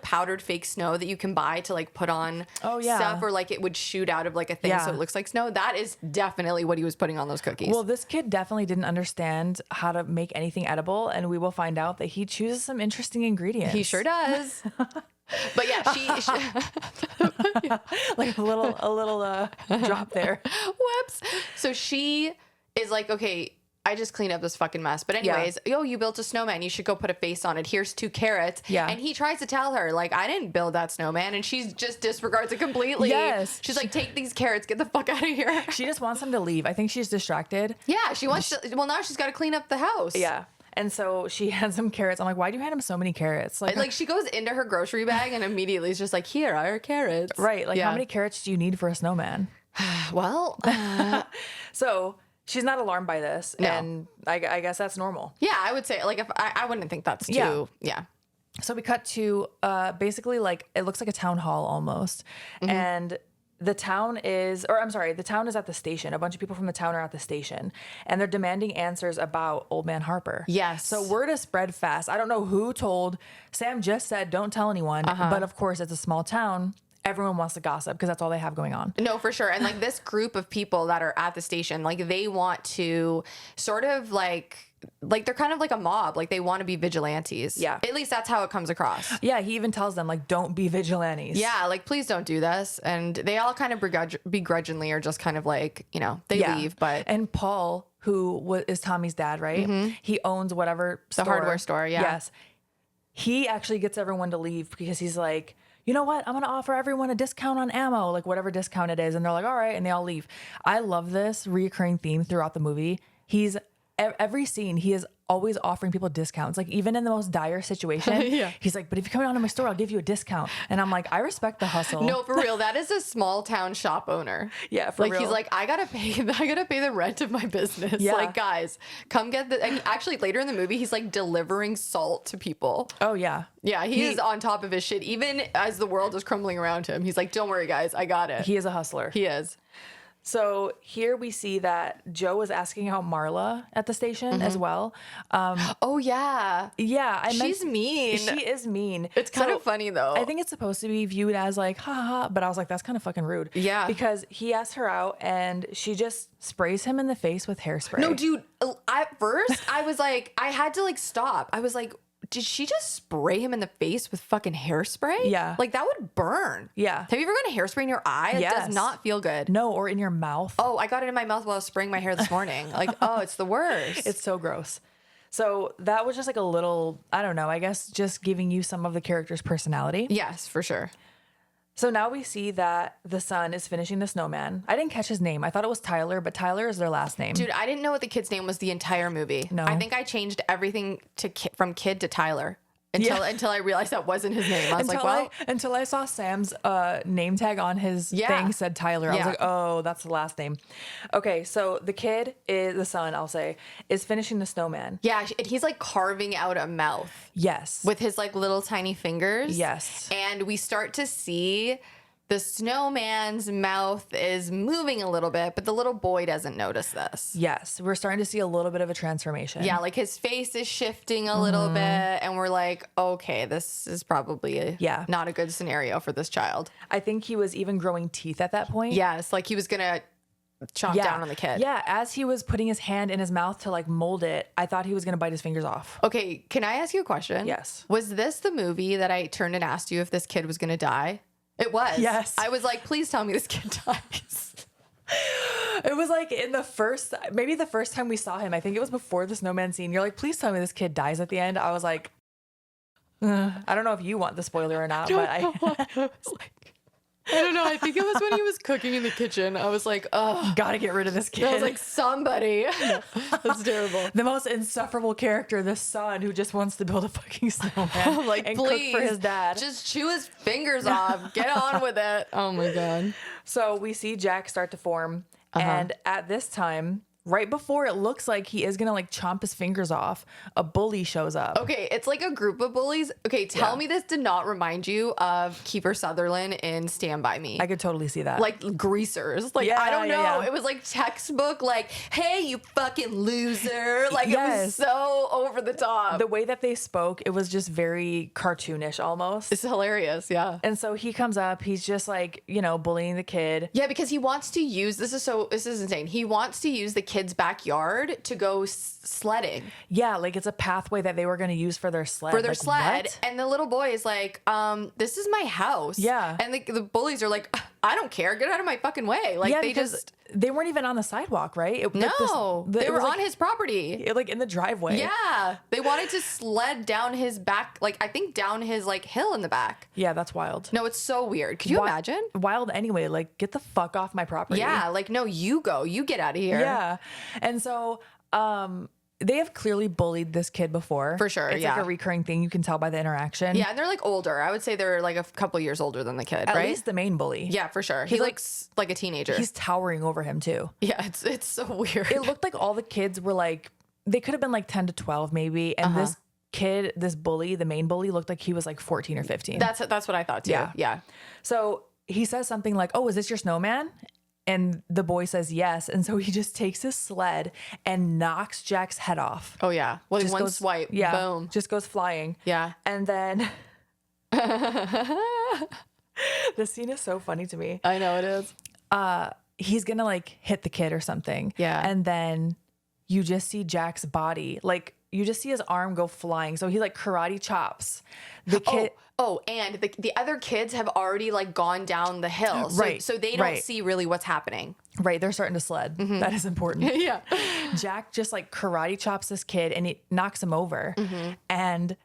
powdered fake snow that you can buy to like put on Oh, yeah. stuff, or like it would shoot out of like a thing Yeah. so it looks like snow. That is definitely what he was putting on those cookies. Well, this kid definitely didn't understand how to make anything edible, and we will find out that he chooses some interesting ingredients. he sure does. But yeah, she Like a little drop there. whoops. So she is like, okay, I just cleaned up this fucking mess. But anyways, you built a snowman. You should go put a face on it. Here's 2 carrots. Yeah. And he tries to tell her, like, I didn't build that snowman. And she just disregards it completely. Yes. She's like, take these carrots. Get the fuck out of here. She just wants him to leave. I think she's distracted. Yeah, she wants to. Well, now she's got to clean up the house. Yeah. And so she hands him carrots. I'm like, why do you hand him so many carrots? Like she goes into her grocery bag and immediately is just like, here are carrots. right. Like, Yeah. how many carrots do you need for a snowman? Well, So she's not alarmed by this. No. And I guess that's normal. yeah, I would say, like, if I wouldn't think that's too. Yeah. So we cut to basically like it looks like a town hall almost. And the town is at the station. A bunch of people from the town are at the station, and they're demanding answers about Old Man Harper. Yes. So word is spread fast. I don't know who told. Sam just said, don't tell anyone. But of course, it's a small town. Everyone wants to gossip because that's all they have going on. No, for sure. And like this group of people that are at the station, like they want to sort of like they're kind of like a mob. Like they want to be vigilantes. Yeah. At least that's how it comes across. Yeah, he even tells them, like, don't be vigilantes. Yeah, like please don't do this. And they all kind of begrudgingly are just kind of like, they leave. But And Paul, who is Tommy's dad, right? He owns whatever store. hardware store, yeah. Yes. He actually gets everyone to leave because he's like, you know what? I'm going to offer everyone a discount on ammo, like whatever discount it is. And they're like, all right. And they all leave. I love this reoccurring theme throughout the movie. Every scene, he is always offering people discounts. Like even in the most dire situation, Yeah. he's like, but if you come down to my store, I'll give you a discount. And I'm like, I respect the hustle. no, for real, that is a small town shop owner. Yeah, for like real. he's like, I gotta pay the rent of my business. Yeah. Like guys, come get the. And actually, later in the movie, he's like delivering salt to people. Oh, yeah. Yeah, he is on top of his shit. Even as the world is crumbling around him, he's like, don't worry, guys, I got it. He is a hustler. He is. So here we see that Joe is asking out Marla at the station as well. Oh yeah, Yeah, she's mean. She is mean. It's kind of funny though. I think it's supposed to be viewed as like, ha ha, ha, but I was like, that's kind of fucking rude. Yeah. Because he asks her out and she just sprays him in the face with hairspray. No, dude. At first, I was like, I had to like stop. I was like, did she just spray him in the face with fucking hairspray? Yeah. Like that would burn. Yeah. Have you ever gotten a hairspray in your eye? It Yes. does not feel good. No, or in your mouth. Oh, I got it in my mouth while I was spraying my hair this morning. Like, oh, it's the worst. It's so gross. So that was just like a little, I don't know, I guess just giving you some of the character's personality. Yes, for sure. So now we see that the son is finishing the snowman. I didn't catch his name. I thought it was Tyler, but Tyler is their last name. Dude, I didn't know what the kid's name was the entire movie. No. I think I changed everything from kid to Tyler until I realized that wasn't his name. I was like, well, until I saw Sam's name tag on his thing said Tyler. I was Yeah. like, oh, that's the last name. Okay, so the kid is the son, I'll say, is finishing the snowman. yeah, and he's like carving out a mouth Yes. with his like little tiny fingers. Yes. And we start to see the snowman's mouth is moving a little bit, but the little boy doesn't notice this. Yes. We're starting to see a little bit of a transformation. Yeah, like his face is shifting a little bit, and we're like, okay, this is probably not a good scenario for this child. I think he was even growing teeth at that point. Yes, like he was gonna chomp down on the kid. Yeah, as he was putting his hand in his mouth to like mold it, I thought he was gonna bite his fingers off. Okay, can I ask you a question? Yes. Was this the movie that I turned and asked you if this kid was gonna die? It was. Yes. I was like, please tell me this kid dies. It was like in the first, maybe the first time we saw him, I think it was before the snowman scene. You're like, please tell me this kid dies at the end. I was like, I don't know if you want the spoiler or not, but I don't know. I think it was when he was cooking in the kitchen. I was like, oh, gotta get rid of this kid. I was like, somebody. That's terrible. The most insufferable character, the son who just wants to build a fucking snowman Like, and please, cook for his dad. just chew his fingers off. Get on with it. Oh my God. So we see Jack start to form. And at this time, right before it looks like he is gonna like chomp his fingers off, a bully shows up. Okay, it's like a group of bullies. Okay, tell me this did not remind you of Kiefer Sutherland in Stand By Me. I could totally see that. Like greasers. Like, Yeah, I don't know. yeah, yeah. It was like textbook, like, hey, you fucking loser. Like, it was so over the top. the way that they spoke, it was just very cartoonish almost. It's hilarious, yeah. And so he comes up, he's just like, you know, bullying the kid. Yeah, because he wants to use, this is insane. He wants to use the kid's backyard to go sledding. Yeah, like it's a pathway that they were going to use for their sled. For their Like, sled. what? And the little boy is like, this is my house. Yeah. And the bullies are like, I don't care. Get out of my fucking way. Like, Yeah, they because just, they weren't even on the sidewalk, right? no, they were on his property. like in the driveway. Yeah. They wanted to sled down his back, like, I think down his, like, hill in the back. Yeah, that's wild. No, it's so weird. Could you imagine? Wild anyway. Like, get the fuck off my property. Yeah. Like, no, you go. You get out of here. Yeah. And so, they have clearly bullied this kid before. For sure, It's yeah. like a recurring thing. You can tell by the interaction. Yeah. And they're, like, older. I would say they're, like, a couple years older than the kid, At right? least the main bully. Yeah, for sure. He looks like a teenager. He's towering over him too. Yeah, it's so weird. It looked like all the kids were like, they could have been like 10 to 12 maybe. And this kid, this bully, the main bully, looked like he was like 14 or 15. That's what I thought too. Yeah. Yeah. So he says something like, oh, is this your snowman? And the boy says yes. And so he just takes his sled and knocks Jack's head off. Oh yeah. Well, Just one goes- swipe. Yeah. Boom. Just goes flying. Yeah. And then the scene is so funny to me. I know it is. He's gonna like hit the kid or something. Yeah. And then you just see Jack's body. Like you just see his arm go flying. So he like karate chops the kid. Oh, and the other kids have already like gone down the hill. So, Right, So they don't right. see really what's happening. Right. They're starting to sled. That is important. Yeah. Jack just like karate chops this kid and it knocks him over. And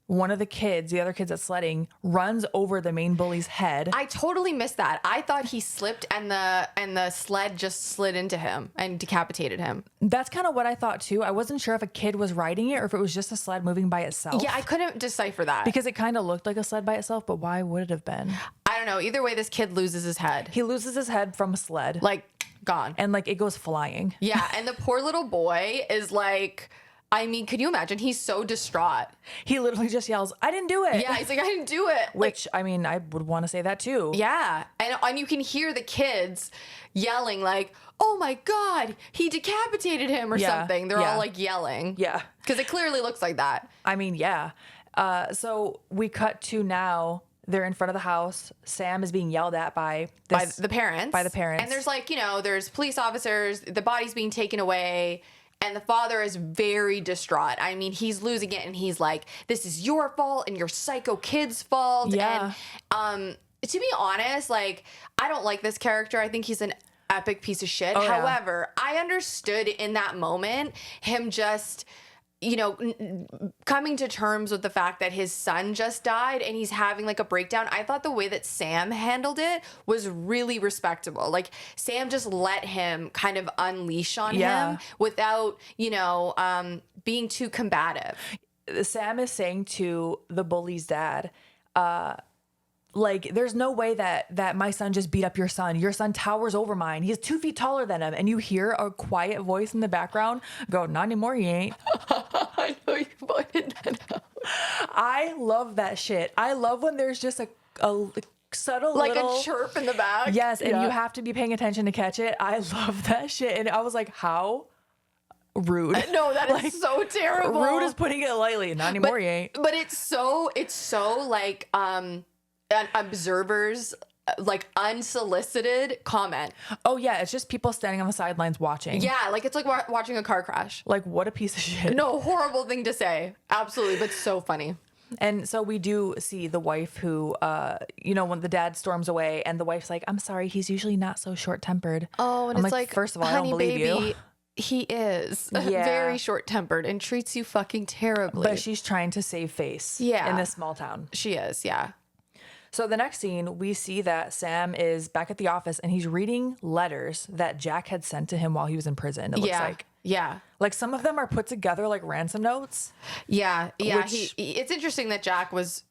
one of the kids, the other kids that's sledding, runs over the main bully's head. I totally missed that. I thought he slipped and the sled just slid into him and decapitated him. That's kind of what I thought too. I wasn't sure if a kid was riding it or if it was just a sled moving by itself. Yeah, I couldn't decipher that. Because it kind of looked like a sled by itself, but why would it have been? I don't know. Either way, this kid loses his head. He loses his head from a sled. Like, gone. And like it goes flying. Yeah, and the poor little boy is like, I mean, could you imagine? He's so distraught. He literally just yells, I didn't do it. Yeah, he's like, I didn't do it. Which, I mean, I would want to say that too. Yeah, and you can hear the kids yelling like, "Oh my God, he decapitated him" or Yeah, something. They're yeah. all like yelling. Yeah. Because it clearly looks like that. I mean, yeah. So we cut to now. They're in front of the house. Sam is being yelled at by The parents. By the parents. And there's like, there's police officers, the body's being taken away. And the father is very distraught. I mean, he's losing it and he's like, this is your fault and your psycho kid's fault. Yeah. And to be honest, like, I don't like this character. I think he's an epic piece of shit. Oh, yeah. However, I understood in that moment him just, coming to terms with the fact that his son just died and he's having like a breakdown. I thought the way that Sam handled it was really respectable. Like Sam just let him kind of unleash on him without, being too combative. Sam is saying to the bully's dad, like, there's no way that my son just beat up your son. Your son towers over mine. He's 2 feet taller than him. And you hear a quiet voice in the background go, not anymore, he ain't. I know you pointed that out. I love that shit. I love when there's just a subtle Like little a chirp in the back. Yes, and Yeah. you have to be paying attention to catch it. I love that shit. And I was like, how rude. No, that is so terrible. Rude is putting it lightly. Not anymore, he ain't. But it's so like observers like unsolicited comment. Oh yeah, it's just people standing on the sidelines watching. Yeah, like it's like watching a car crash. Like, what a piece of shit. No, horrible thing to say. Absolutely, but so funny. And so we do see the wife who, when the dad storms away and the wife's like, I'm sorry, he's usually not so short-tempered. Oh, and I'm it's like, first of all, I honey, don't believe baby, you. he is Yeah. very short-tempered and treats you fucking terribly. But she's trying to save face Yeah. in this small town. She is, yeah. So the next scene, we see that Sam is back at the office and he's reading letters that Jack had sent to him while he was in prison, it looks like. Yeah. Like some of them are put together like ransom notes. Yeah. Yeah. Which- It's interesting that Jack was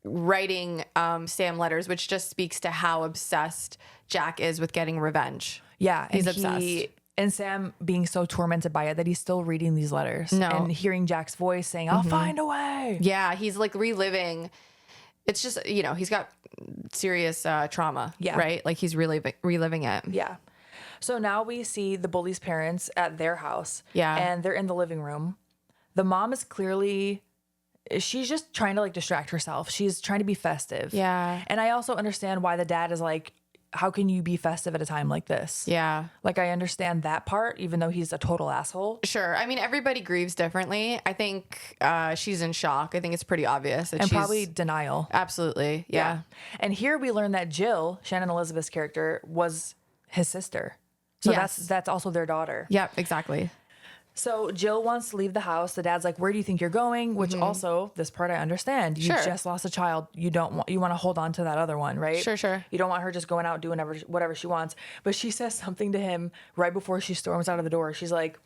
writing Sam letters, which just speaks to how obsessed Jack is with getting revenge. Yeah. He's and obsessed. And Sam being so tormented by it that he's still reading these letters. No. And hearing Jack's voice saying, I'll find a way. Yeah. He's like reliving. It's just, he's got serious trauma. Yeah. Right? Like he's reliving it. Yeah. So now we see the bully's parents at their house. Yeah. And they're in the living room. The mom is she's just trying to like distract herself. She's trying to be festive. Yeah. And I also understand why the dad is like, how can you be festive at a time like this? Yeah. Like I understand that part, even though he's a total asshole. Sure. I mean, everybody grieves differently. I think she's in shock. I think it's pretty obvious that And she's probably denial. absolutely. Yeah. And here we learn that Jill, Shannon Elizabeth's character, was his sister. So Yes. that's also their daughter. Yep. Exactly. So Jill wants to leave the house. The dad's like, where do you think you're going? Which also, this part I understand. You Sure. just lost a child. You want to hold on to that other one, right? Sure. You don't want her just going out doing whatever she wants. But she says something to him right before she storms out of the door. She's like,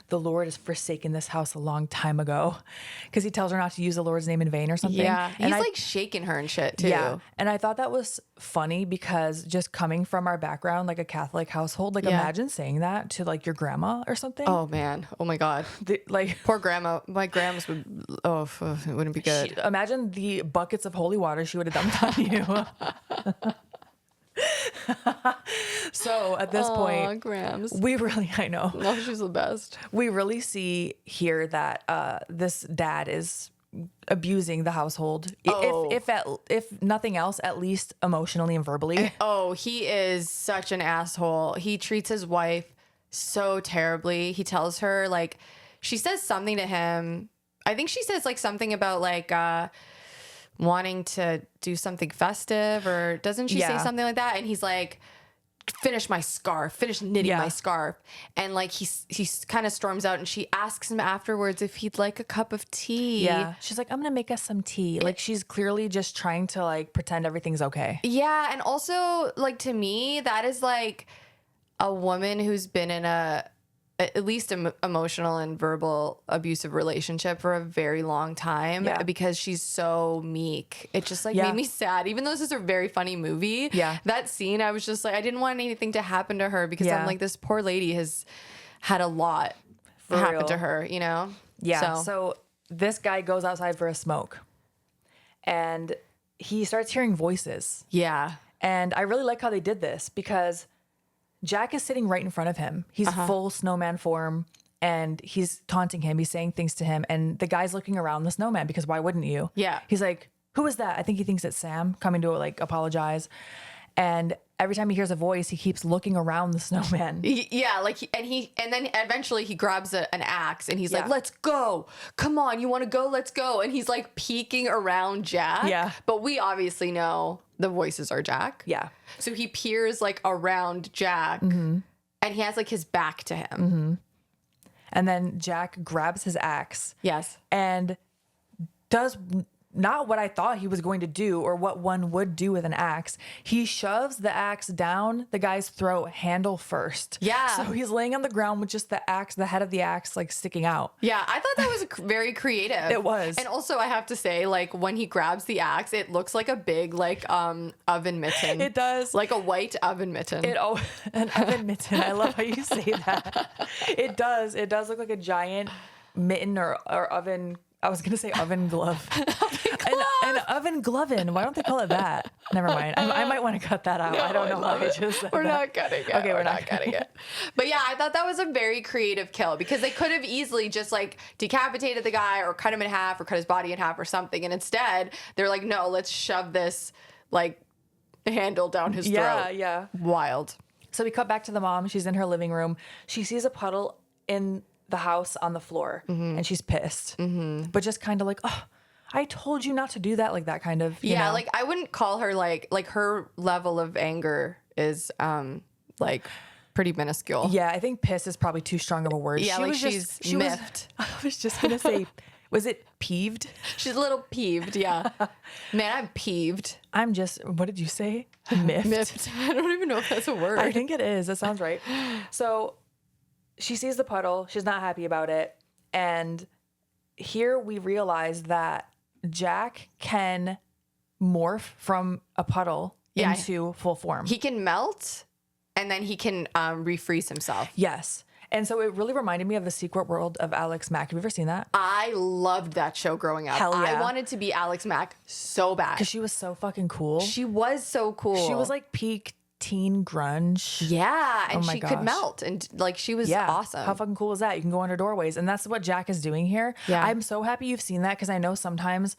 the Lord has forsaken this house a long time ago. Because he tells her not to use the Lord's name in vain or something. Yeah. And He's like shaking her and shit too. yeah. And I thought that was funny because just coming from our background, like a Catholic household, like Yeah. imagine saying that to like your grandma or something. Oh man. Oh my God. Like Poor grandma. My grandma's would. Oh, it wouldn't be good. imagine the buckets of holy water she would have dumped on you. So at this point, Grams. I know, Oh, she's the best. we really see here that this dad is abusing the household. Oh. If nothing else, at least emotionally and verbally. Oh, he is such an asshole. He treats his wife so terribly. He tells her like, she says something to him. I think she says like something about like wanting to do something festive, or doesn't she say Yeah. something like that? And he's like, finish knitting Yeah. my scarf. And like he kind of storms out, and she asks him afterwards if he'd like a cup of tea. Yeah. She's like, I'm going to make us some tea. Like she's clearly just trying to like pretend everything's okay. Yeah, and also like to me, that is like a woman who's been in at least emotional and verbal abusive relationship for a very long time. Yeah. Because she's so meek. It just like Yeah. made me sad. Even though this is a very funny movie, Yeah. that scene, I was just like, I didn't want anything to happen to her because Yeah. I'm like, this poor lady has had a lot For happen real. to her, you know? Yeah. So this guy goes outside for a smoke and he starts hearing voices. yeah. And I really like how they did this because Jack is sitting right in front of him. He's full snowman form and he's taunting him. He's saying things to him. And the guy's looking around the snowman because why wouldn't you? Yeah. He's like, who is that? I think he thinks it's Sam coming to like apologize. And every time he hears a voice, he keeps looking around the snowman. Yeah, like and then eventually he grabs an axe and he's Yeah. like, "Let's go! Come on, you want to go? Let's go!" And he's like peeking around Jack. Yeah. but we obviously know the voices are Jack. Yeah. So he peers like around Jack, and he has like his back to him. And then Jack grabs his axe Yes. and does not what I thought he was going to do or what one would do with an axe. He shoves the axe down the guy's throat handle first. Yeah. So he's laying on the ground with just the axe, the head of the axe, like sticking out. Yeah, I thought that was very creative. It was. And also I have to say, like when he grabs the axe, it looks like a big like oven mitten. It does. Like a white oven mitten. An oven mitten. I love how you say that. It does. It does look like a giant mitten or oven. I was gonna say oven glove. An oven glovin. Why don't they call it that? Never mind. I might want to cut that out. I don't know how I just said We're that. not cutting it. Okay, we're not cutting it. But yeah, I thought that was a very creative kill because they could have easily just like decapitated the guy or cut him in half or cut his body in half or something. And instead, they're like, no, let's shove this like handle down his Yeah, throat. yeah. Wild. So we cut back to the mom. She's in her living room. She sees a puddle in the house on the floor, and she's pissed. But just kind of like, oh, I told you not to do that, like that kind of, you know? Like I wouldn't call her like her level of anger is like pretty minuscule. Yeah, I think piss is probably too strong of a word. Yeah, she like was she's just, miffed. I was just gonna say, was it peeved? She's a little peeved, yeah. Man, I'm peeved. I'm just, what did you say? Miffed. Miffed. I don't even know if that's a word. I think it is. That sounds right. So she sees the puddle. She's not happy about it. And here we realize that Jack can morph from a puddle into full form. He can melt and then he can refreeze himself. Yes. And so it really reminded me of The Secret World of Alex Mack. Have you ever seen that? I loved that show growing up. Hell yeah. I wanted to be Alex Mack so bad. Because she was so fucking cool. She was so cool. She was like peak teen grunge. yeah, and Oh my she could gosh. melt, and like she was Yeah. awesome. How fucking cool is that? You can go under doorways. And that's what Jack is doing here. Yeah. I'm so happy you've seen that because I know sometimes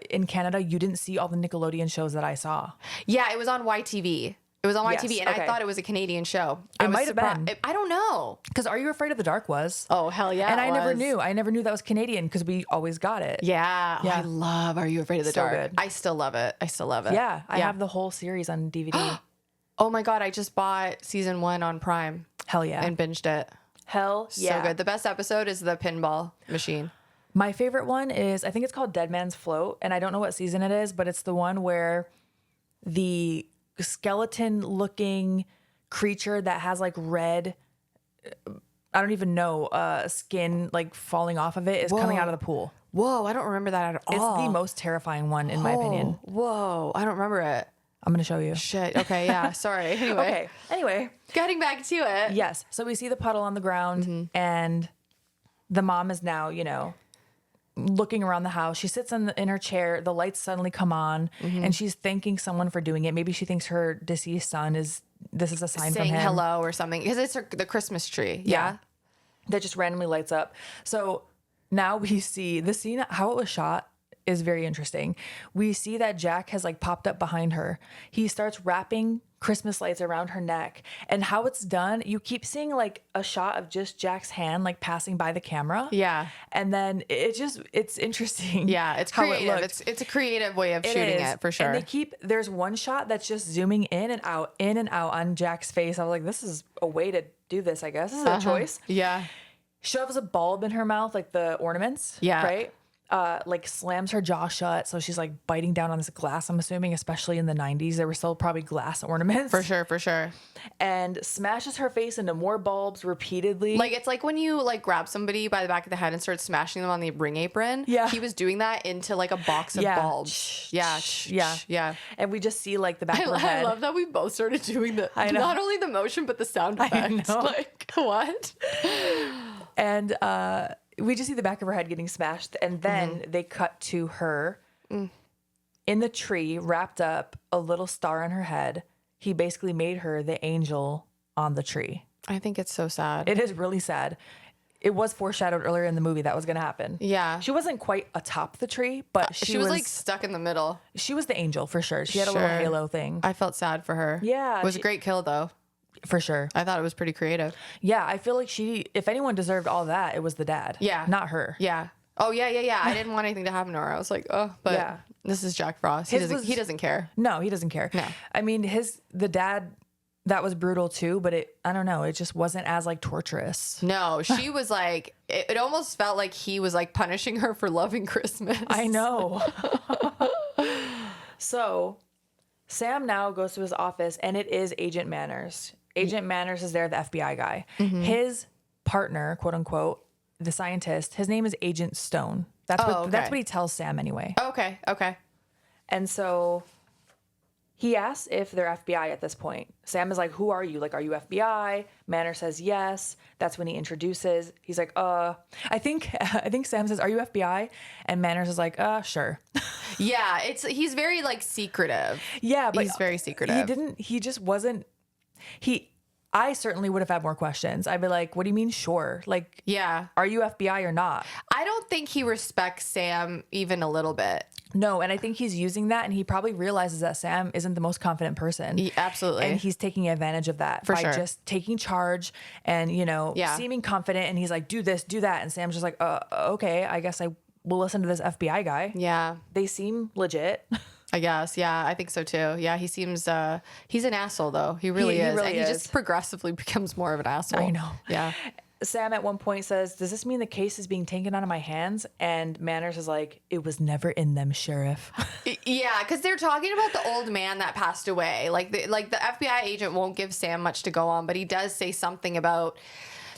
in Canada, you didn't see all the Nickelodeon shows that I saw. Yeah, it was on YTV. It was on Yes, YTV, and okay. I thought it was a Canadian show. I was might have been. I don't know. Because Are You Afraid of the Dark was. Oh hell yeah! And it I never was. knew. I never knew that was Canadian because we always got it. Yeah, Yeah. I love Are You Afraid of the So Dark? good. I still love it. I still love it. Yeah. I have the whole series on DVD. Oh my god, I just bought season 1 on Prime Hell yeah. and binged it. Hell yeah. So good. The best episode is the pinball machine. My favorite one is, I think it's called Dead Man's Float. And I don't know what season it is, but it's the one where the skeleton looking creature that has like red, I don't even know, skin like falling off of it is coming out of the pool. Whoa, I don't remember that at It's all. the most terrifying one in my opinion. Whoa, I don't remember it. I'm going to show you. Shit. Okay, yeah. Sorry. Anyway, Okay. Anyway, getting back to it. yes. So we see the puddle on the ground and the mom is now, you know, looking around the house. She sits in her chair. The lights suddenly come on and she's thanking someone for doing it. Maybe she thinks her deceased son this is a sign Saying from him. hello or something because it's the Christmas tree. Yeah. That just randomly lights up. So now we see the scene, how it was shot is very interesting. We see that Jack has like popped up behind her. He starts wrapping Christmas lights around her neck, and how it's done, you keep seeing like a shot of just Jack's hand like passing by the camera. Yeah. And then it's interesting. Yeah, it's how creative. it looked. It's a creative way of shooting is. it for sure. And there's one shot that's just zooming in and out on Jack's face. I was like, this is a way to do this, I guess. This is a choice. Yeah. Shoves a bulb in her mouth, like the ornaments. Yeah. Right? Like slams her jaw shut. So she's like biting down on this glass, I'm assuming, especially in the 90s. There were still probably glass ornaments. For sure, for sure. And smashes her face into more bulbs repeatedly. Like it's like when you like grab somebody by the back of the head and start smashing them on the ring apron. Yeah. He was doing that into like a box of bulbs. Yeah. Yeah. And we just see like the back of her I head. love that we both started doing the I know. not only the motion but the sound effects. know. Like what? And we just see the back of her head getting smashed. And then they cut to her in the tree, wrapped up, a little star on her head. He basically made her the angel on the tree. I think it's so sad. It is really sad. It was foreshadowed earlier in the movie that was going to happen. Yeah. She wasn't quite atop the tree, but She was like stuck in the middle. she was the angel for sure. She had a little Sure. halo thing. I felt sad for her. Yeah, It was she- a great kill though. For sure. I thought it was pretty creative. Yeah, I feel like if anyone deserved all that, it was the dad. Yeah. Not her. Yeah. Oh yeah. I didn't want anything to happen to her. I was like, oh, but Yeah. this is Jack Frost. His He doesn't care. No, he doesn't care. No. I mean, the dad, that was brutal too, but I don't know, it just wasn't as like torturous. No, she was like, it almost felt like he was like punishing her for loving Christmas. I know. So Sam now goes to his office and it is Agent Manners. Agent Manners is there, the FBI guy. His partner, quote unquote, the scientist, his name is Agent Stone. That's okay. what he tells Sam anyway. Okay. And so he asks if they're FBI at this point. Sam is like, who are you? Like, are you FBI? Manners says yes. That's when he introduces. He's like, I think Sam says, are you FBI? And Manners is like, sure. Yeah, he's very like secretive. Yeah, but He's very secretive. He just wasn't, I certainly would have had more questions. I'd be like, what do you mean, sure? Like, Yeah. are you FBI or not? I don't think he respects Sam even a little bit. No, and I think he's using that, and he probably realizes that Sam isn't the most confident person. Absolutely. And he's taking advantage of that by just taking charge and, seeming confident. And he's like, do this, do that. And Sam's just like, okay, I guess I will listen to this FBI guy. Yeah. They seem legit. I guess. Yeah, I think so too. Yeah, he seems, he's an asshole though. He really is. Really and he just progressively becomes more of an asshole. I know. Yeah. Sam at one point says, does this mean the case is being taken out of my hands? And Manners is like, it was never in them, Sheriff. Yeah, because they're talking about the old man that passed away. Like the FBI agent won't give Sam much to go on, but he does say something about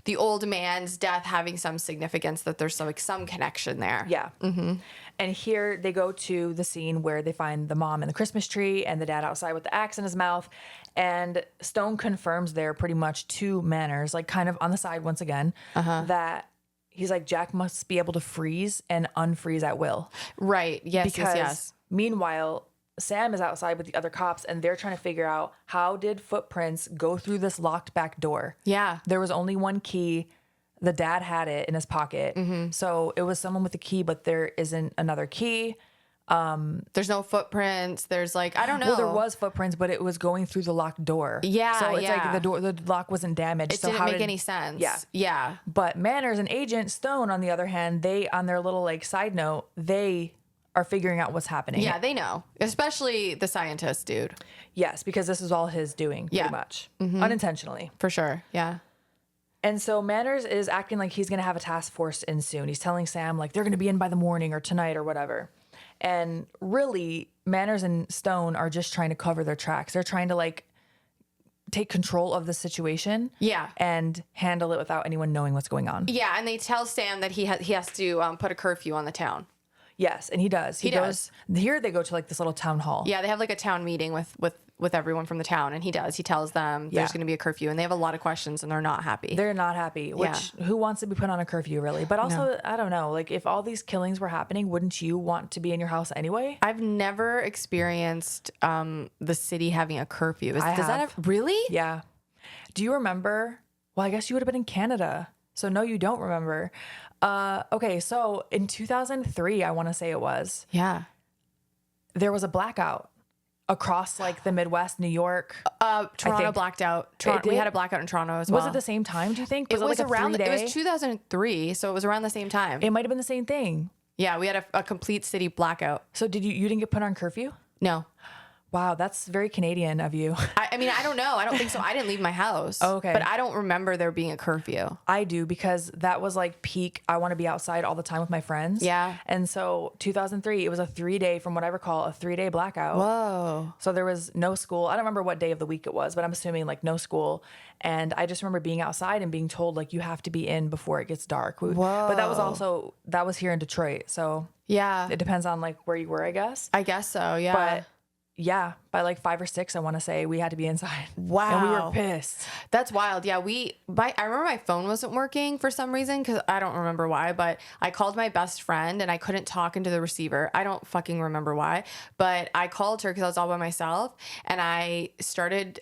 the old man's death having some significance, that there's some connection there. Yeah. Mm-hmm. And here they go to the scene where they find the mom in the Christmas tree and the dad outside with the axe in his mouth. And Stone confirms there pretty much to Manners, like kind of on the side once again, that he's like, Jack must be able to freeze and unfreeze at will. Right. Yes, because yes. Meanwhile, Sam is outside with the other cops and they're trying to figure out, how did footprints go through this locked back door? Yeah. There was only one key. The dad had it in his pocket. Mm-hmm. So it was someone with the key, but there isn't another key. There's no footprints. There's like, I don't know. Well, there was footprints, but it was going through the locked door. Yeah. So it's like the lock wasn't damaged. It so didn't make any sense. Yeah. Yeah. But Manners and Agent Stone, on the other hand, they, on their little like side note, they are figuring out what's happening. Yeah, they know. Especially the scientist dude. Yes, because this is all his doing, pretty much. Mm-hmm. Unintentionally. For sure. Yeah. And so Manners is acting like he's going to have a task force in soon. He's telling Sam, like, they're going to be in by the morning or tonight or whatever. And really, Manners and Stone are just trying to cover their tracks. They're trying to, like, take control of the situation. Yeah. And handle it without anyone knowing what's going on. Yeah, and they tell Sam that he has to put a curfew on the town. Yes, and he does. He goes. Here they go to, like, this little town hall. Yeah, they have, like, a town meeting with everyone from the town, and he does. He tells them there's going to be a curfew, and they have a lot of questions, and they're not happy. They're not happy, which who wants to be put on a curfew, really? But also, I don't know, like, if all these killings were happening, wouldn't you want to be in your house anyway? I've never experienced the city having a curfew. Does that have, really? Yeah. Do you remember? Well, I guess you would have been in Canada. So no, you don't remember. Okay, so in 2003, I want to say it was. Yeah. There was a blackout across like the Midwest, New York. Toronto blacked out. We had a blackout in Toronto as well. Was it the same time, do you think? It was like around, it was 2003, so it was around the same time. It might have been the same thing. Yeah, we had a complete city blackout. So you didn't get put on curfew? No. Wow, that's very Canadian of you. I mean, I don't know. I don't think so. I didn't leave my house. Oh, okay. But I don't remember there being a curfew. I do, because that was like peak. I want to be outside all the time with my friends. Yeah. And so 2003, it was a 3-day, from what I recall, a 3-day blackout. Whoa. So there was no school. I don't remember what day of the week it was, but I'm assuming like no school. And I just remember being outside and being told like you have to be in before it gets dark. Whoa. But that was here in Detroit. So yeah, it depends on like where you were, I guess. I guess so. Yeah. But yeah, by like 5 or 6, I want to say, we had to be inside. Wow. And we were pissed. That's wild. Yeah, I remember my phone wasn't working for some reason, because I don't remember why, but I called my best friend and I couldn't talk into the receiver. I don't fucking remember why, but I called her because I was all by myself, and I started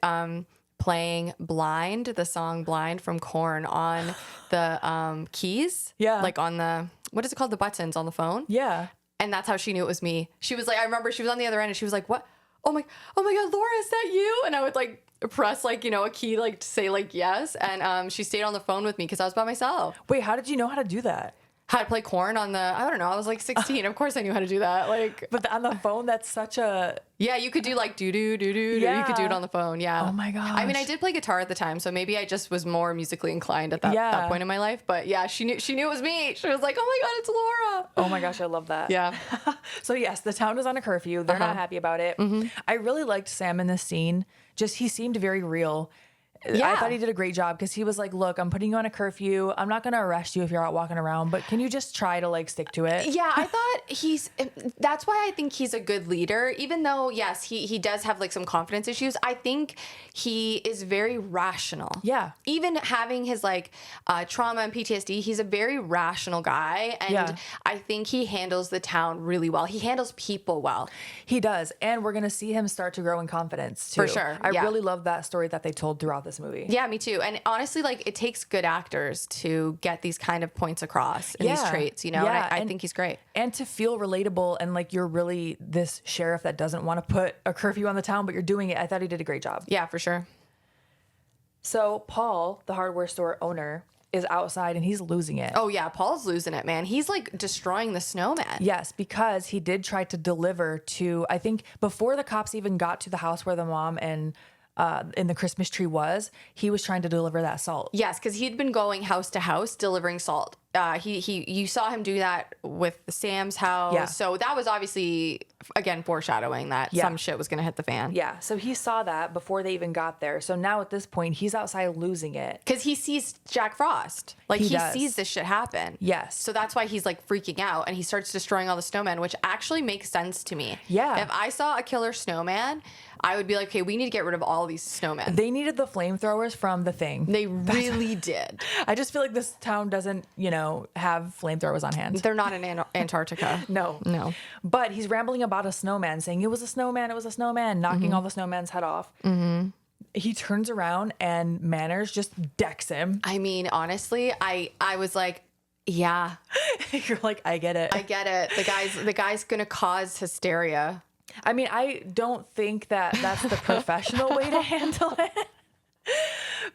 playing Blind, the song Blind from Korn, on the keys. Yeah. Like on the, what is it called? The buttons on the phone. Yeah. And that's how she knew it was me. She was like, I remember she was on the other end and she was like, what? Oh my God, Laura, is that you? And I would like press like, a key, like to say like yes. And she stayed on the phone with me because I was by myself. Wait, how did you know how to do that? How to play Korn on the, I don't know, I was like 16. Of course I knew how to do that. Like, but on the phone, that's such a... Yeah, you could do like do-do. Yeah. You could do it on the phone. Yeah. Oh my gosh. I mean, I did play guitar at the time, so maybe I just was more musically inclined at that point in my life. But yeah, she knew it was me. She was like, oh my God, it's Laura. Oh my gosh, I love that. Yeah. So yes, the town is on a curfew. They're not happy about it. Mm-hmm. I really liked Sam in this scene. He seemed very real. Yeah. I thought he did a great job, because he was like, look, I'm putting you on a curfew. I'm not going to arrest you if you're out walking around, but can you just try to like stick to it? Yeah, I thought that's why I think he's a good leader, even though, yes, he does have like some confidence issues. I think he is very rational. Yeah. Even having his like trauma and PTSD, he's a very rational guy. And I think he handles the town really well. He handles people well. He does. And we're going to see him start to grow in confidence too. For sure. I really love that story that they told throughout this movie. Yeah, me too. And honestly, like, it takes good actors to get these kind of points across and these traits, you know? Yeah, And I think he's great. And to feel relatable and like you're really this sheriff that doesn't want to put a curfew on the town, but you're doing it. I thought he did a great job. Yeah, for sure. So Paul, the hardware store owner, is outside and he's losing it. Oh, yeah, Paul's losing it, man. He's, like, destroying the snowman. Yes, because he did try to deliver to, I think, before the cops even got to the house where the mom and in the Christmas tree was, he was trying to deliver that salt. Yes, because he'd been going house to house delivering salt. You saw him do that with Sam's house. Yeah. So that was obviously, again, foreshadowing that some shit was going to hit the fan. Yeah, so he saw that before they even got there. So now at this point, he's outside losing it. Because he sees Jack Frost. Like, he does. sees this shit happen. Yes. So that's why he's, like, freaking out, and he starts destroying all the snowmen, which actually makes sense to me. Yeah. If I saw a killer snowman, I would be like, okay, we need to get rid of all these snowmen. They needed the flamethrowers from The Thing. They really did. I just feel like this town doesn't, have flamethrowers on hand. They're not in Antarctica. No. No. But he's rambling about a snowman, saying it was a snowman, knocking all the snowman's head off. Mm-hmm. He turns around and Manners just decks him. I mean, honestly, I was like, yeah. You're like, I get it. I get it. The guy's gonna cause hysteria. I mean, I don't think that that's the professional way to handle it.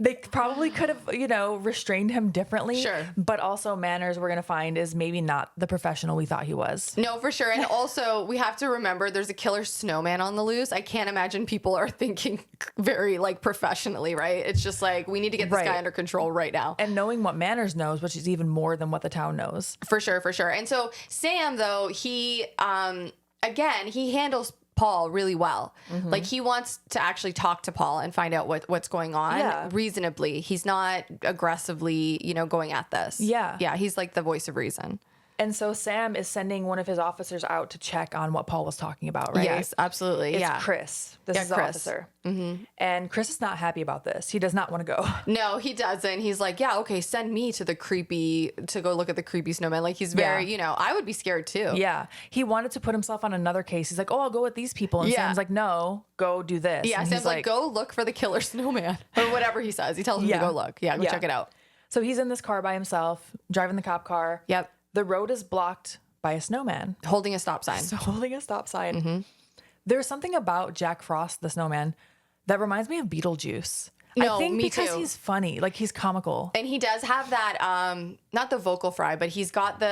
They probably could have, restrained him differently. Sure. But also Manners, we're going to find, is maybe not the professional we thought he was. No, for sure. And also, we have to remember there's a killer snowman on the loose. I can't imagine people are thinking very, like, professionally, right? It's just like, we need to get this guy under control right now. And knowing what Manners knows, which is even more than what the town knows. For sure, for sure. And so Sam, though, he, again, he handles Paul really well. Mm-hmm. Like, he wants to actually talk to Paul and find out what's going on reasonably. He's not aggressively, going at this. Yeah. Yeah, he's like the voice of reason. And so Sam is sending one of his officers out to check on what Paul was talking about, right? Yes, absolutely. It's Chris. This is the Chris. officer. Mm-hmm. And Chris is not happy about this. He does not want to go. No, he doesn't. He's like, yeah, okay, send me to go look at the creepy snowman. Like, he's very, I would be scared too. Yeah. He wanted to put himself on another case. He's like, oh, I'll go with these people. And Sam's like, no, go do this. Yeah, and Sam's like, go look for the killer snowman. Or whatever he says. He tells him to go look. Yeah, go check it out. So he's in this car by himself, driving the cop car. Yep. The road is blocked by a snowman. Holding a stop sign. So holding a stop sign. Mm-hmm. There's something about Jack Frost, the snowman, that reminds me of Beetlejuice. No, I think me because too. he's funny, like he's comical. And he does have that, not the vocal fry, but he's got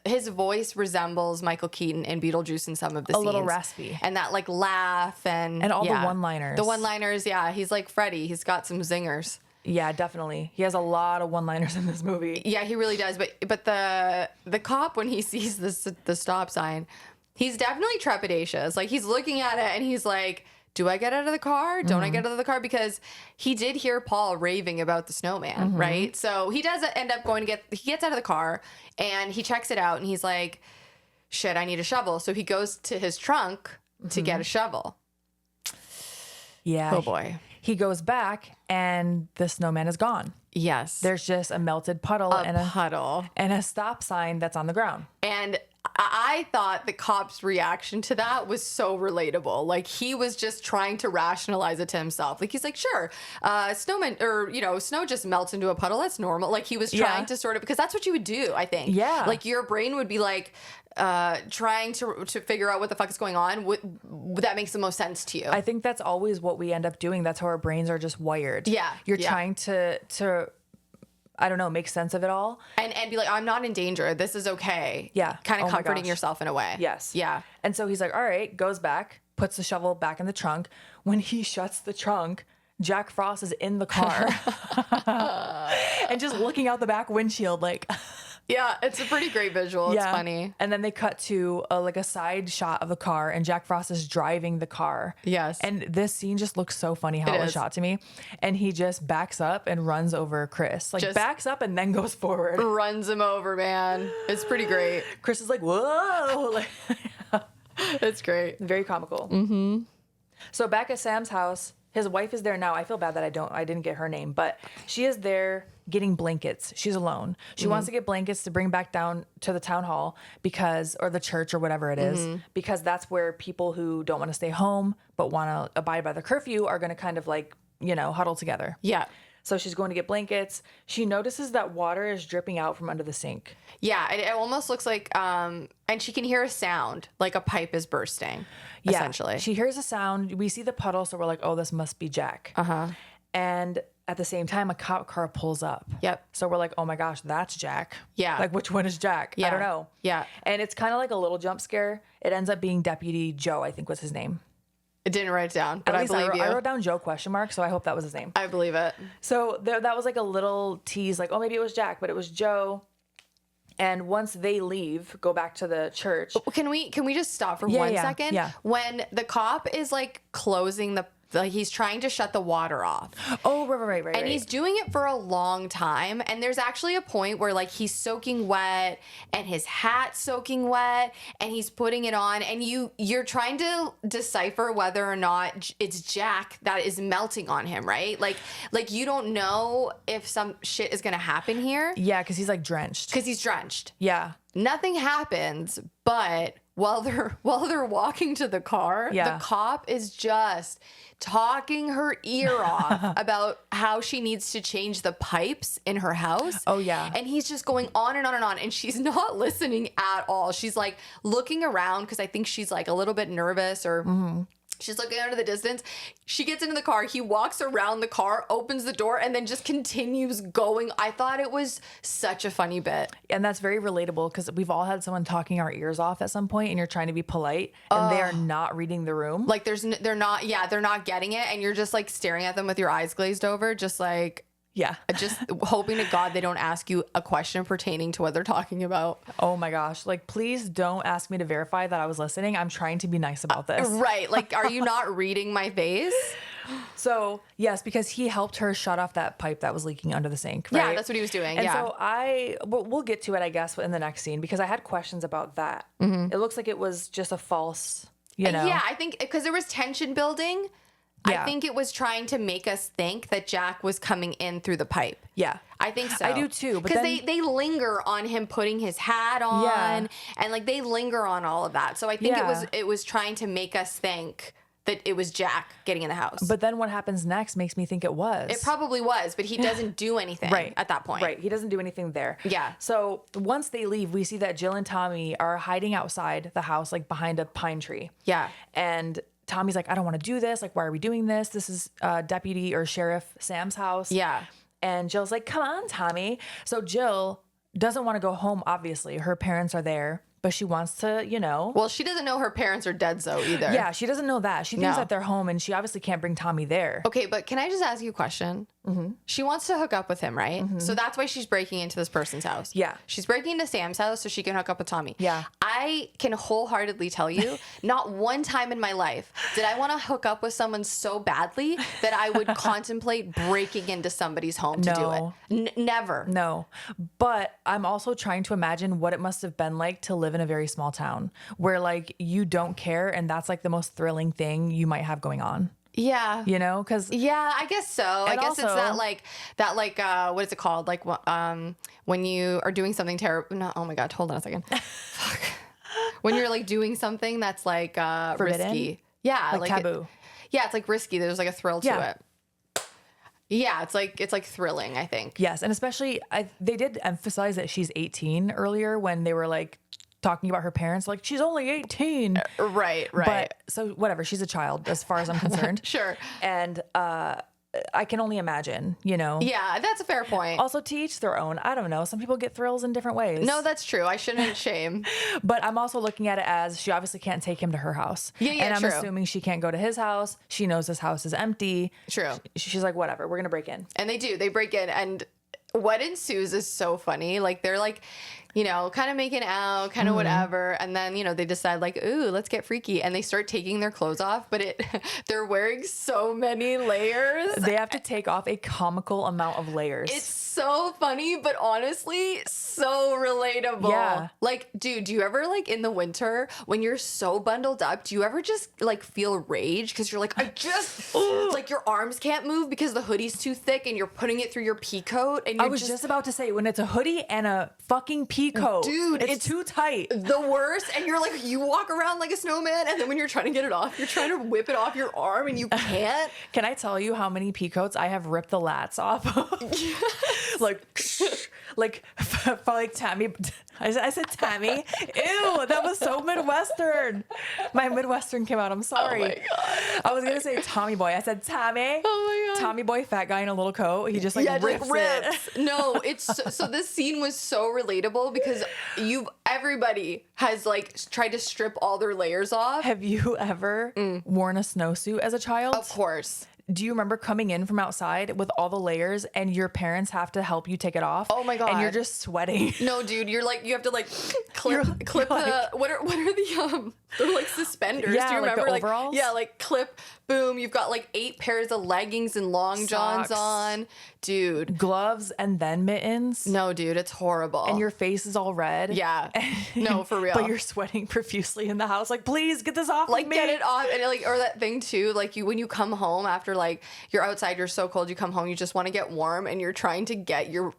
his voice resembles Michael Keaton in Beetlejuice in some of the scenes. A little raspy. And that, like, laugh and all the one-liners. The one-liners, yeah. He's like Freddy. He's got some zingers. Yeah, definitely. He has a lot of one-liners in this movie. Yeah, he really does. But the cop, when he sees the stop sign, he's definitely trepidatious. Like, he's looking at it and he's like, do I get out of the car? Don't I get out of the car? Because he did hear Paul raving about the snowman, right? So he does end up he gets out of the car and he checks it out and he's like, shit, I need a shovel. So he goes to his trunk to get a shovel. Yeah. Oh boy. He goes back and the snowman is gone. Yes. There's just a melted puddle and a stop sign that's on the ground. And I thought the cop's reaction to that was so relatable. Like, he was just trying to rationalize it to himself. Like, he's like, sure, snowman or, snow just melts into a puddle. That's normal. Like, he was trying to sort of, because that's what you would do, I think. Yeah. Like, your brain would be like, trying to figure out what the fuck is going on. That makes the most sense to you. I think that's always what we end up doing. That's how our brains are just wired. Yeah. You're trying to I don't know, make sense of it all. And be like, I'm not in danger. This is okay. Yeah. Kind of Oh my comforting gosh. yourself in a way. Yes. Yeah. And so he's like, all right, goes back, puts the shovel back in the trunk. When he shuts the trunk, Jack Frost is in the car and just looking out the back windshield like... Yeah, it's a pretty great visual. It's funny. And then they cut to a side shot of the car and Jack Frost is driving the car. Yes. And this scene just looks so funny how it was shot to me. And he just backs up and runs over Chris. Like, just backs up and then goes forward. Runs him over, man. It's pretty great. Chris is like, whoa. Like, it's great. very comical. Mm-hmm. So back at Sam's house, his wife is there now. I feel bad that I didn't get her name, but she is there getting blankets. She's alone. She wants to get blankets to bring back down to the town hall or the church or whatever it is, because that's where people who don't want to stay home but want to abide by the curfew are going to kind of like, huddled together. Yeah. So she's going to get blankets. She notices that water is dripping out from under the sink. Yeah, it almost looks like, and she can hear a sound, like a pipe is bursting, essentially. She hears a sound. We see the puddle, so we're like, oh, this must be Jack. Uh-huh. And at the same time, a cop car pulls up. Yep. So we're like, oh my gosh, that's Jack. Yeah. Like, which one is Jack? Yeah. I don't know. Yeah. And it's kind of like a little jump scare. It ends up being Deputy Joe, I think was his name. I didn't write it down, but At I least believe you. I wrote down Joe ? So I hope that was his name. I believe it. So that was like a little tease, like, oh, maybe it was Jack, but it was Joe. And once they leave, go back to the church. Can we just stop for Yeah, 1 yeah, second? yeah. When the cop is like closing he's trying to shut the water off. Oh, right. And he's doing it for a long time. And there's actually a point where like he's soaking wet and his hat's soaking wet and he's putting it on. And you're trying to decipher whether or not it's Jack that is melting on him, right? Like you don't know if some shit is going to happen here. Yeah, because he's like drenched. Because he's drenched. Yeah. Nothing happens, but while they're walking to the car, Yeah. the cop is just talking her ear off about how she needs to change the pipes in her house. Oh, yeah. And he's just going on and on and on, and she's not listening at all. She's like looking around because I think she's like a little bit nervous or she's looking out of the distance. She gets into the car. He walks around the car, opens the door, and then just continues going. I thought it was such a funny bit. And that's very relatable because we've all had someone talking our ears off at some point and you're trying to be polite and they are not reading the room. Like they're not getting it. And you're just like staring at them with your eyes glazed over, just like, Yeah. just hoping to God they don't ask you a question pertaining to what they're talking about. Oh my gosh. Like, please don't ask me to verify that I was listening. I'm trying to be nice about this. Right. Like, are you not reading my face? So, yes, because he helped her shut off that pipe that was leaking under the sink, right? Yeah, that's what he was doing. And yeah. so we'll get to it, I guess, in the next scene because I had questions about that. It looks like it was just a false, Yeah, I think because there was tension building. Yeah. I think it was trying to make us think that Jack was coming in through the pipe. Yeah. I think so. I do too. But because then they linger on him putting his hat on, Yeah. and like they linger on all of that. So I think it was trying to make us think that it was Jack getting in the house. But then what happens next makes me think it was. It probably was, but he doesn't do anything at that point. Right. He doesn't do anything there. Yeah. So once they leave, we see that Jill and Tommy are hiding outside the house, like behind a pine tree. Yeah. And Tommy's like, I don't want to do this. Like, why are we doing this? This is Deputy or Sheriff Sam's house. Yeah. And Jill's like, come on, Tommy. So Jill doesn't want to go home, obviously. Her parents are there, but she wants to, Well, she doesn't know her parents are dead, so either. Yeah, she doesn't know that. She thinks No. that they're home, and she obviously can't bring Tommy there. Okay, but can I just ask you a question? She wants to hook up with him, right? So that's why she's breaking into this person's house. Yeah. She's breaking into Sam's house so she can hook up with Tommy. Yeah. I can wholeheartedly tell you, not one time in my life did I want to hook up with someone so badly that I would contemplate breaking into somebody's home to No. do it. Never. No, but I'm also trying to imagine what it must have been like to live in a very small town where like you don't care and that's like the most thrilling thing you might have going on, Yeah. because Yeah, I guess so. I guess it's also- that what is it called? Like when you are doing something terrible. No, oh my God, hold on a second. Fuck. When you're like doing something that's like Forbidden? risky. Yeah, like taboo. Yeah, it's like risky. There's like a thrill to Yeah. it. Yeah, it's like thrilling, I think. Yes, and especially they did emphasize that she's 18 earlier when they were like talking about her parents, like she's only 18. Right. But so whatever, she's a child as far as I'm concerned. Sure. And I can only imagine, Yeah, that's a fair point. Also, to each their own. I don't know. Some people get thrills in different ways. No, that's true. I shouldn't shame. But I'm also looking at it as she obviously can't take him to her house. Yeah, And I'm true. assuming she can't go to his house. She knows his house is empty. True. She's like, whatever, we're going to break in. And they do. They break in, and what ensues is so funny. Like they're like, kind of making out, kind of whatever, and then they decide like, ooh, let's get freaky, and they start taking their clothes off. But they're wearing so many layers. They have to take off a comical amount of layers. It's so funny, but honestly, so relatable. Yeah. Like, dude, do you ever like in the winter when you're so bundled up, do you ever just like feel rage? Because you're like, I just like your arms can't move because the hoodie's too thick and you're putting it through your pea coat. And I you're was just about to say, when it's a hoodie and a fucking pea coat, dude, it's too tight. the worst. And you're like, you walk around like a snowman, and then when you're trying to get it off, you're trying to whip it off your arm and you can't. Can I tell you how many pea coats I have ripped the lats off of? like Tammy. I said Tammy. Ew, that was so Midwestern. My Midwestern came out. I'm sorry. Oh my God. I was gonna say Tommy boy. I said Tammy. Oh my God. Tommy boy, fat guy in a little coat. He just like rips it. No, it's so this scene was so relatable because everybody has like tried to strip all their layers off. Have you ever worn a snowsuit as a child? Of course. Do you remember coming in from outside with all the layers and your parents have to help you take it off? Oh my God. And you're just sweating. No, dude, you're like, you have to like clip you're the what are the they're like suspenders. Yeah, Do you like the remember overalls? yeah, like clip, boom, you've got like 8 pairs of leggings and long johns Socks. on. Dude. Gloves and then mittens. No, dude, it's horrible. And your face is all red. yeah. No, for real. But you're sweating profusely in the house. Like, please get this off like of me. get it off. And like, or that thing too, like when you come home after like you're outside, you're so cold, you come home, you just want to get warm and you're trying to get your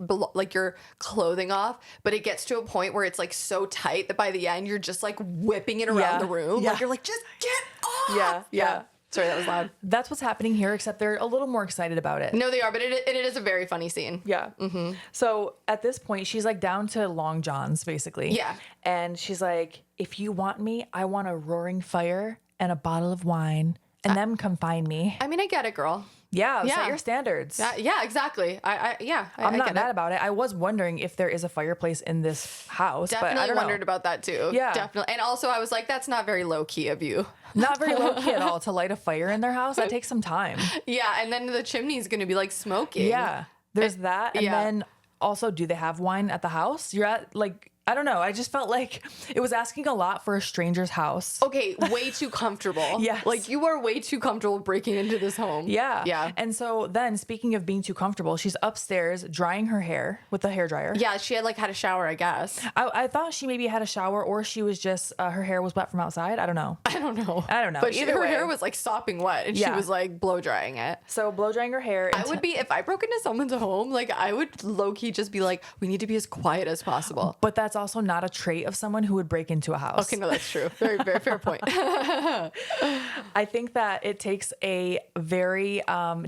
clothing off, but it gets to a point where it's like so tight that by the end you're just like whipping it around Yeah. the room. Yeah. Like you're like, just get off. Yeah. Sorry, that was loud. That's what's happening here, except they're a little more excited about it. No, they are, but it is a very funny scene. Yeah. Mm-hmm. So at this point, she's like down to long johns, basically. Yeah. And she's like, if you want me, I want a roaring fire and a bottle of wine, and then come find me. I mean, I get it, girl. Yeah. Yeah. Set your standards. Yeah, exactly. I I'm not get mad it. about it. I was wondering if there is a fireplace in this house, but I Definitely don't wondered know. about that too. Yeah. Definitely. And also I was like, that's not very low key of you. Not very low key at all to light a fire in their house. That takes some time. Yeah, and then the chimney's gonna be like smoking. Yeah. There's that. And yeah. then also, do they have wine at the house? You're at like, I don't know. I just felt like it was asking a lot for a stranger's house. Okay, way too comfortable. Yes. Like you are way too comfortable breaking into this home. Yeah. Yeah. And so then, speaking of being too comfortable, she's upstairs drying her hair with the hair dryer. Yeah, she had like had a shower, I guess. I thought she maybe had a shower or she was just, her hair was wet from outside. I don't know. I don't know. But But her way. hair was like sopping wet and she Yeah. was like blow drying it. So blow drying her hair. I would be, if I broke into someone's home, like I would low key just be like, we need to be as quiet as possible. But that's also not a trait of someone who would break into a house. Okay, no, that's true. Very, very fair point. I think that it takes a very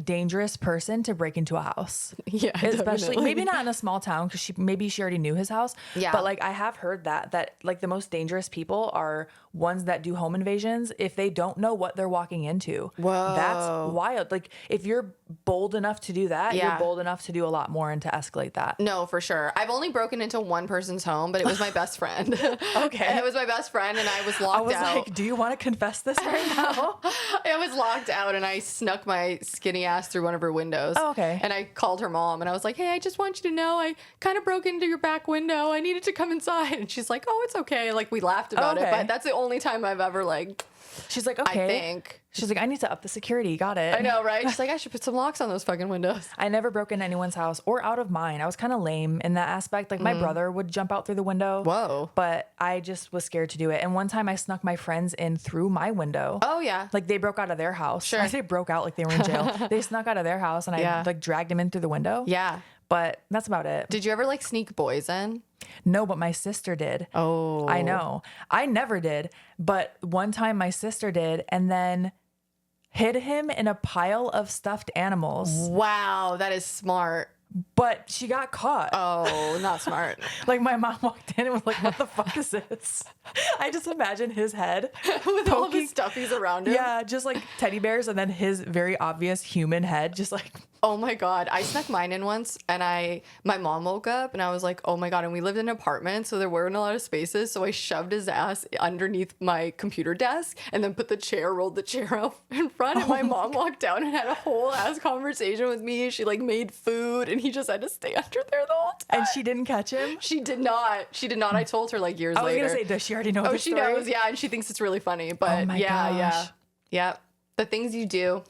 dangerous person to break into a house. Yeah, Especially definitely. maybe not in a small town because she already knew his house. Yeah. But like I have heard that like the most dangerous people are ones that do home invasions if they don't know what they're walking into. Whoa. That's wild. Like if you're bold enough to do that, Yeah. you're bold enough to do a lot more and to escalate that. No, for sure. I've only broken into one person's home, but it was my best friend. Okay. And it was my best friend, and I was locked I was out. like, do you want to confess this right now? I was locked out, and I snuck my skinny ass through one of her windows. Oh, okay. And I called her mom, and I was like, hey, I just want you to know I kind of broke into your back window. I needed to come inside. And she's like, oh, it's okay. Like, we laughed about it, Okay. but that's the only time I've ever, like, She's like, okay. I think. She's like, I need to up the security. Got it. I know, right? She's like, I should put some locks on those fucking windows. I never broke into anyone's house or out of mine. I was kind of lame in that aspect. Like my brother would jump out through the window. Whoa. But I just was scared to do it. And one time I snuck my friends in through my window. Oh, yeah. Like they broke out of their house. Sure. I say broke out like they were in jail. They snuck out of their house and Yeah. I like dragged them in through the window. Yeah. But that's about it. Did you ever, like, sneak boys in? No, but my sister did. Oh. I know. I never did. But one time my sister did and then hid him in a pile of stuffed animals. Wow, that is smart. But she got caught. Oh, not smart. Like my mom walked in and was like, what the fuck is this? I just imagine his head With all of poking- his stuffies around him. Yeah, just like teddy bears and then his very obvious human head just like Oh my God. I snuck mine in once and my mom woke up and I was like, oh my God. And we lived in an apartment, so there weren't a lot of spaces. So I shoved his ass underneath my computer desk and then rolled the chair out in front. And my mom walked down and had a whole ass conversation with me. She like made food and he just had to stay under there the whole time. and she didn't catch him. She did not. She did not. I told her like years I was later. gonna say, does she already know Oh, the she story? knows. Yeah. And she thinks it's really funny. But Oh my yeah, gosh. yeah. The things you do.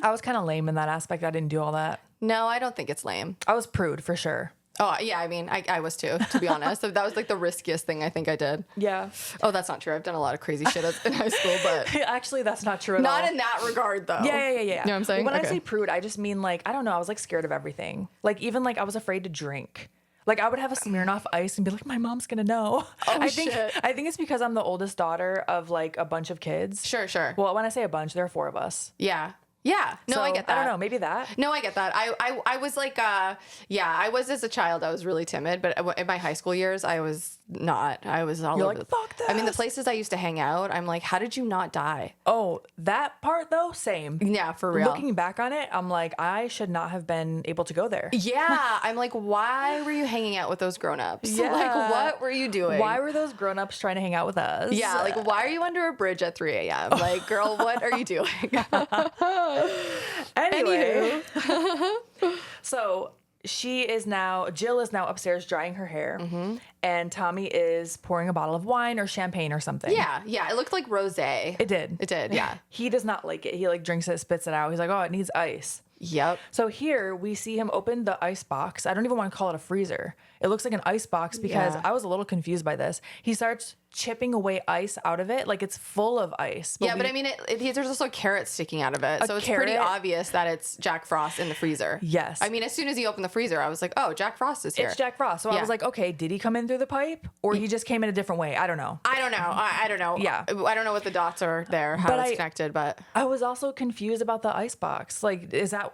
I was kind of lame in that aspect. I didn't do all that. No, I don't think it's lame. I was prude for sure. Oh, yeah. I mean, I was too, to be honest. So that was like the riskiest thing I think I did. Yeah. Oh, that's not true. I've done a lot of crazy shit in high school, but Actually, that's not true at all. not in that regard, though. Yeah. You know what I'm saying? When I Okay. say prude, I just mean like, I don't know. I was like scared of everything. Like even like I was afraid to drink. Like I would have a Smirnoff Ice and be like, my mom's gonna know. Oh, I shit. think it's because I'm the oldest daughter of like a bunch of kids. Sure. Well, when I say a bunch, there are 4 of us. Yeah. Yeah. No, So, I get that. I don't know. Maybe that. No, I get that. I was like, I was as a child, I was really timid, but in my high school years, I was not. I was all You're over like, the- "Fuck I mean, the this." places I used to hang out, I'm like, how did you not die? Oh, that part though, same. Yeah, for real. Looking back on it, I'm like, I should not have been able to go there. Yeah, I'm like, why were you hanging out with those grown-ups? Yeah. Like, what were you doing? Why were those grown-ups trying to hang out with us? Yeah, like, why are you under a bridge at 3 a.m.? Like, girl, what are you doing? Anyway. So Jill is now upstairs drying her hair, and Tommy is pouring a bottle of wine or champagne or something. Yeah, it looked like rosé. It did. It did, yeah. He does not like it. He like drinks it, spits it out. He's like, oh, it needs ice. Yep. So here we see him open the ice box. I don't even want to call it a freezer. It looks like an ice box because Yeah. I was a little confused by this. He starts chipping away ice out of it like it's full of ice. Yeah, but I mean, there's also a carrot sticking out of it. So it's pretty carrot? obvious that it's Jack Frost in the freezer. Yes. I mean, as soon as he opened the freezer, I was like, oh, Jack Frost is here. It's Jack Frost. So I Yeah. was like, okay, did he come in through the pipe or he just came in a different way? I don't know. I don't know. I don't know. Yeah. I don't know what the dots are there, how But it's I- connected, but I was also confused about the ice box. Like, is that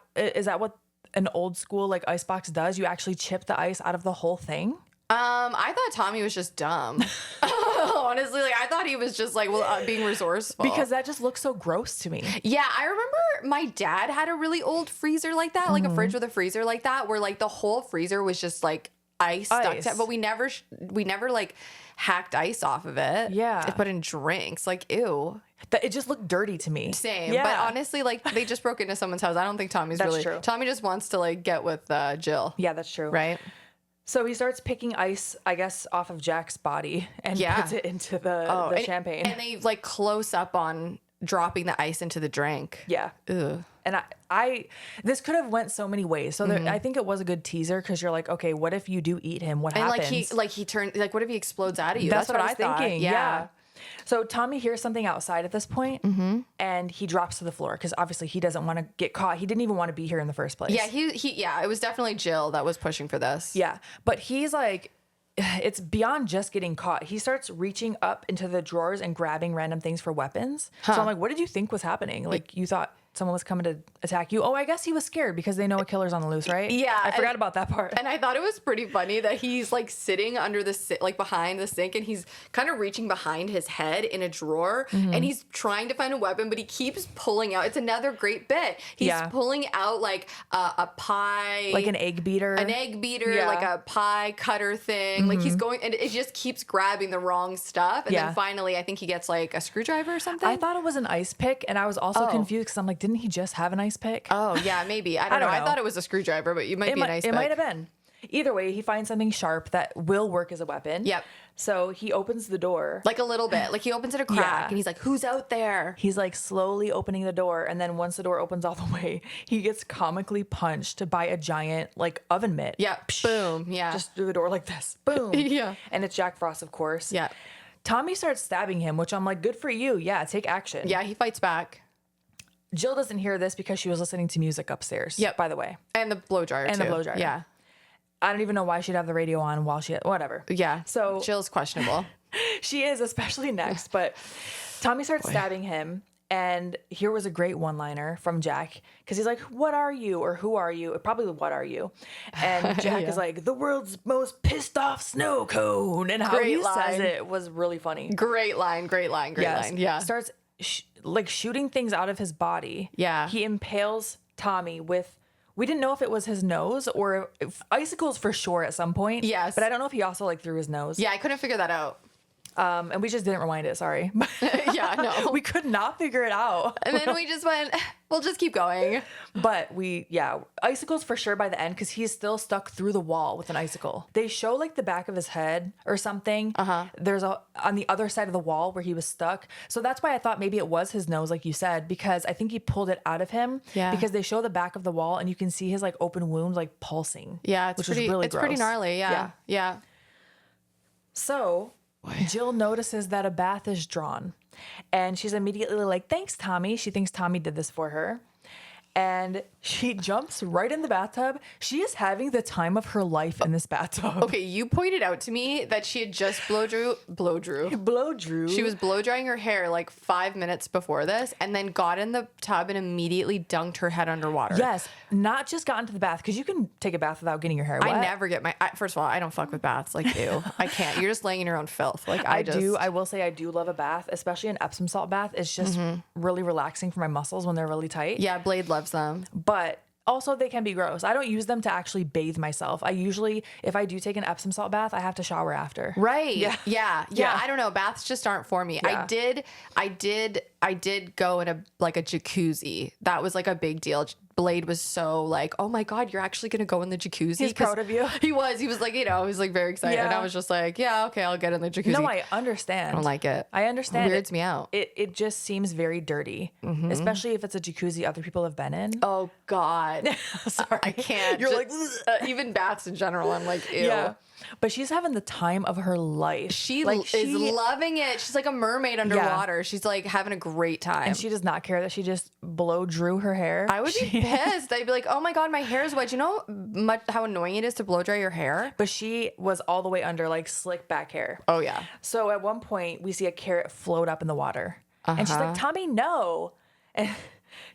what an old school like ice box does? You actually chip the ice out of the whole thing? I thought Tommy was just dumb. Honestly, like I thought he was just like being resourceful. Because that just looks so gross to me. Yeah, I remember my dad had a really old freezer like that, like a fridge with a freezer like that, where like the whole freezer was just like ice stuck Ice. to it, but we never like hacked ice off of it. Yeah. To put in drinks. Like, ew. That it just looked dirty to me. Same. Yeah. But honestly, like they just broke into someone's house. I don't think Tommy's That's really true. Tommy just wants to like get with Jill. Yeah, that's true. Right? So he starts picking ice, I guess, off of Jack's body and Yeah. puts it into the and, champagne. And they like close up on dropping the ice into the drink. Yeah. Ugh. And I this could have went so many ways. So I think it was a good teaser because you're like, okay, what if you do eat him? What And happens? like he turned like what if he explodes out of you? That's what I I was thought. thinking. Yeah. So Tommy hears something outside at this point, and he drops to the floor because obviously he doesn't want to get caught. He didn't even want to be here in the first place. Yeah, it was definitely Jill that was pushing for this. Yeah. But he's like, it's beyond just getting caught. He starts reaching up into the drawers and grabbing random things for weapons. So I'm like, what did you think was happening? Like you thought someone was coming to attack you? Oh, I guess he was scared because they know a killer's on the loose, right? Yeah, I forgot about that part. And I thought it was pretty funny that he's like sitting under the like behind the sink and he's kind of reaching behind his head in a drawer and he's trying to find a weapon, but he keeps pulling out. It's another great bit. He's Yeah. pulling out like a pie, Like an egg beater. yeah. Like a pie cutter thing. Like he's going and it just keeps grabbing the wrong stuff. And Yeah. then finally, I think he gets like a screwdriver or something. I thought it was an ice pick, and I was also Oh. confused because I'm like, didn't he just have an ice pick? Oh yeah, maybe. I don't know. I thought it was a screwdriver, but you might be an ice It pick. might have been. Either way, he finds something sharp that will work as a weapon. Yep. So he opens the door. Like a little bit. Like he opens it a crack Yeah. and he's like, "Who's out there?" He's like slowly opening the door, and then once the door opens all the way, he gets comically punched by a giant like oven mitt. Yeah. Boom. Yeah. Just through the door like this. Boom. Yeah. And it's Jack Frost, of course. Yeah. Tommy starts stabbing him, which I'm like, good for you. Yeah, take action. Yeah, he fights back. Jill doesn't hear this because she was listening to music upstairs. Yep. By the way. And the blow dryer And the too. blow dryer. Yeah. I don't even know why she'd have the radio on while whatever. Yeah. So Jill's questionable. she is, especially next. But Tommy starts stabbing him. And here was a great one-liner from Jack because he's like, "What are you?" or "Who are you?" Probably "What are you?" And Jack is like, "The world's most pissed off snow cone." And how Great he line. says it was really funny. Great line. Yes. Yeah. Starts like shooting things out of his body. Yeah. He impales Tommy with. We didn't know if it was his nose or icicles for sure at some point. Yes. But I don't know if he also like threw his nose. Yeah, I couldn't figure that out. And we just didn't rewind it. Sorry. Yeah, no. We could not figure it out. And then we just went, we'll just keep going. But icicles for sure by the end, because he's still stuck through the wall with an icicle. They show like the back of his head or something. There's on the other side of the wall where he was stuck. So that's why I thought maybe it was his nose, like you said, because I think he pulled it out of him. Yeah. Because they show the back of the wall and you can see his like open wound like pulsing. Yeah, which is really it's pretty gross. gnarly. Yeah. So Jill notices that a bath is drawn and she's immediately like, thanks, Tommy. She thinks Tommy did this for her. And she jumps right in the bathtub. She is having the time of her life in this bathtub. Okay, you pointed out to me that she had just blow drew. She was blow drying her hair like 5 minutes before this and then got in the tub and immediately dunked her head underwater. Yes, not just got into the bath, because you can take a bath without getting your hair wet. I never get first of all, I don't fuck with baths. Like, ew. I can't. You're just laying in your own filth. Like, I will say I do love a bath, especially an Epsom salt bath. It's just really relaxing for my muscles when they're really tight. Yeah, Blade loves them. But also they can be gross. I don't use them to actually bathe myself. I usually, if I do take an Epsom salt bath, I have to shower after. Right. Yeah. I don't know. Baths just aren't for me. Yeah. I did go in a jacuzzi. That was like a big deal. Blade was so like, oh my God, you're actually going to go in the jacuzzi? He's proud of you. He was like, he was like very excited. Yeah. And I was just like, yeah, okay, I'll get in the jacuzzi. No, I understand. I don't like it. I understand. It weirds me out. It just seems very dirty, especially if it's a jacuzzi other people have been in. Oh God. Sorry. I can't. You're like, even baths in general. I'm like, ew. yeah. But she's having the time of her life. She is loving it. She's like a mermaid underwater. Yeah. She's like having a great time. And she does not care that she just blow drew her hair. I would be pissed. I'd be like, oh my God, my hair is wet. You know how annoying it is to blow dry your hair? But she was all the way under, like slick back hair. Oh yeah. So at one point we see a carrot float up in the water. And she's like, Tommy, no. And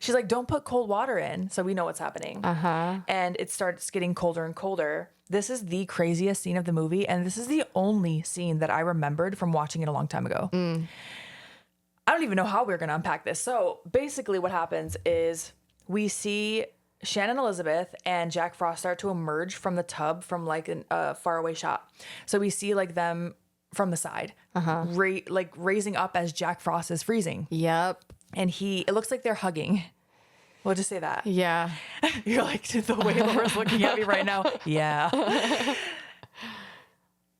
she's like, don't put cold water in. So we know what's happening. And it starts getting colder and colder. This is the craziest scene of the movie. And this is the only scene that I remembered from watching it a long time ago. I don't even know how we're going to unpack this. So basically what happens is we see Shannon Elizabeth and Jack Frost start to emerge from the tub from like a faraway shot. So we see like them from the side, raising up as Jack Frost is freezing. Yep. And it looks like they're hugging. We'll just say that. Yeah. You're like, the way Laura's looking at me right now. Yeah.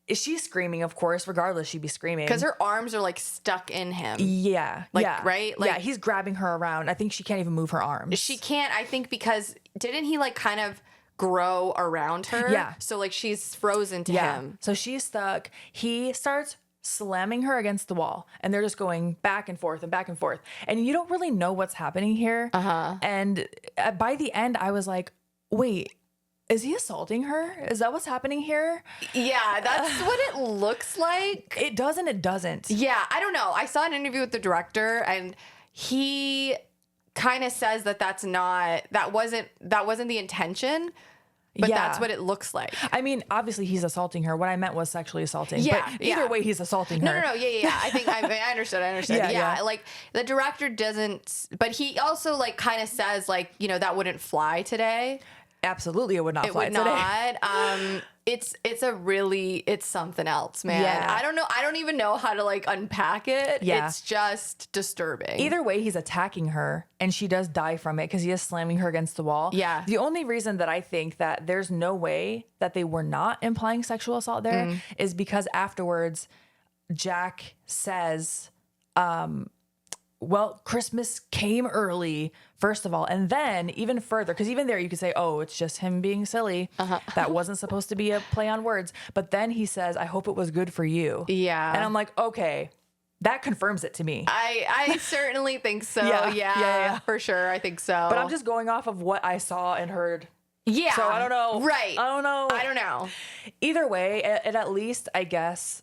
Is she screaming? Of course, regardless, she'd be screaming. Because her arms are like stuck in him. Yeah. Right? Like, yeah, he's grabbing her around. I think she can't even move her arms. She can't, I think, because didn't he like kind of grow around her? Yeah. So like she's frozen to him. So she's stuck. He starts slamming her against the wall and they're just going back and forth and back and forth. And you don't really know what's happening here. And by the end, I was like, wait, is he assaulting her? Is that what's happening here? Yeah, that's what it looks like. It does and it doesn't. Yeah, I don't know. I saw an interview with the director and he kind of says that wasn't the intention. But that's what it looks like. I mean, obviously he's assaulting her. What I meant was sexually assaulting. Yeah. But either way, he's assaulting her. No. Yeah. I think I understood. Yeah. Like the director doesn't, but he also like kind of says like, that wouldn't fly today. Absolutely, it would not fly today. It's something else, man. Yeah. I don't know. I don't even know how to like unpack it. Yeah. It's just disturbing. Either way, he's attacking her and she does die from it because he is slamming her against the wall. Yeah. The only reason that I think that there's no way that they were not implying sexual assault there is because afterwards Jack says, well, Christmas came early, first of all. And then even further, because even there you could say, oh, it's just him being silly. That wasn't supposed to be a play on words. But then he says, I hope it was good for you. Yeah. And I'm like, okay, that confirms it to me. I certainly think so. Yeah, for sure. I think so. But I'm just going off of what I saw and heard. Yeah. So I don't know. Right. I don't know. Either way, it at least, I guess,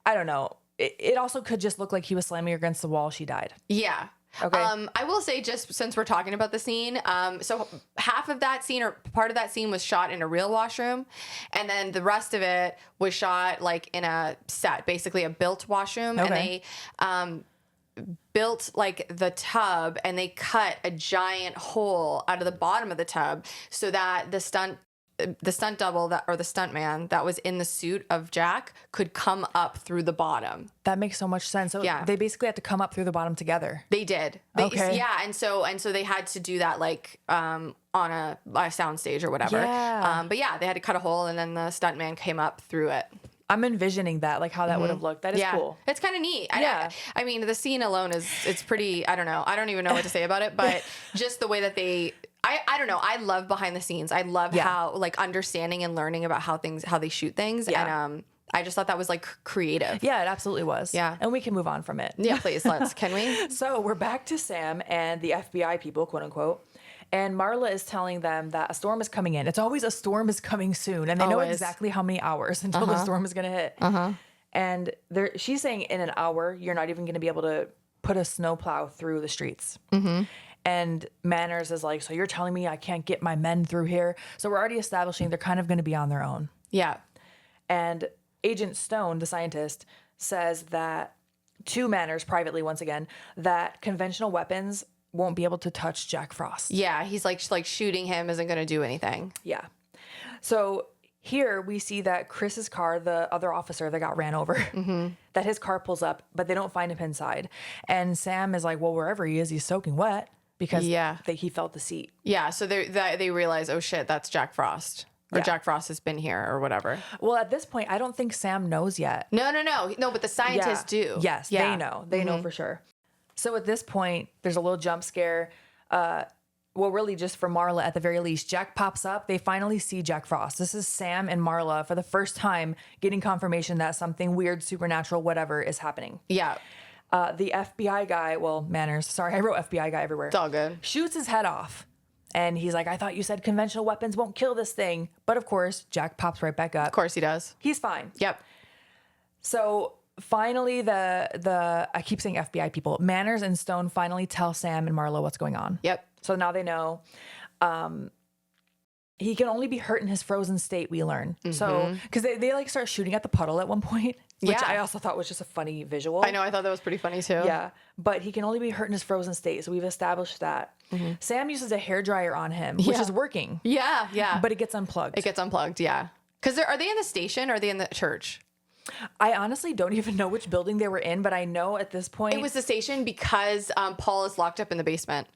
I don't know. It also could just look like he was slamming her against the wall. She died. Yeah. Okay. I will say, just since we're talking about the scene, so half of that scene or part of that scene was shot in a real washroom, and then the rest of it was shot like in a set, basically a built washroom, and they built like the tub and they cut a giant hole out of the bottom of the tub so that the stunt the stunt double or the stunt man that was in the suit of Jack could come up through the bottom. That makes so much sense. So Yeah. they basically had to come up through the bottom together. They did. Okay. Yeah, and so they had to do that like on a sound stage or whatever. Yeah. But yeah, they had to cut a hole, and then the stunt man came up through it. I'm envisioning that, like how that would have looked. That is cool. It's kind of neat. Yeah. I mean, the scene alone it's pretty, I don't know. I don't even know what to say about it, but just the way that I don't know. I love behind the scenes. I love how like understanding and learning about how they shoot things. Yeah. And I just thought that was like creative. Yeah, it absolutely was. Yeah. And we can move on from it. Yeah, please, can we? So we're back to Sam and the FBI people, quote unquote. And Marla is telling them that a storm is coming in. It's always a storm is coming soon. And they know Always. exactly how many hours until the storm is going to hit. And she's saying in an hour, you're not even going to be able to put a snowplow through the streets. And Manners is like, so you're telling me I can't get my men through here? So we're already establishing they're kind of going to be on their own. Yeah. And Agent Stone, the scientist, says that to Manners privately, once again, that conventional weapons won't be able to touch Jack Frost. Yeah, he's like shooting him isn't going to do anything. Yeah. So here we see that Chris's car, the other officer that got ran over, that his car pulls up, but they don't find him inside. And Sam is like, well, wherever he is, he's soaking wet because he felt the seat. Yeah, so they realize, oh shit, that's Jack Frost. Or Jack Frost has been here or whatever. Well, at this point, I don't think Sam knows yet. No, but the scientists do. Yes, yeah. they know. They know for sure. So at this point, there's a little jump scare. Well, really just for Marla at the very least. Jack pops up. They finally see Jack Frost. This is Sam and Marla for the first time getting confirmation that something weird, supernatural, whatever is happening. Yeah. The FBI guy, Manners, sorry, I wrote FBI guy everywhere. It's all good. Shoots his head off. And he's like, I thought you said conventional weapons won't kill this thing. But of course, Jack pops right back up. Of course he does. He's fine. Yep. So finally, I keep saying FBI people, Manners and Stone finally tell Sam and Marla what's going on. Yep. So now they know. He can only be hurt in his frozen state, we learn. So, because they like start shooting at the puddle at one point, which I also thought was just a funny visual. I know, I thought that was pretty funny too. Yeah, but he can only be hurt in his frozen state. So we've established that. Sam uses a hairdryer on him, which is working. Yeah, yeah. But it gets unplugged. It gets unplugged, yeah. Because are they in the station or are they in the church? I honestly don't even know which building they were in, but I know at this point. It was the station because Paul is locked up in the basement.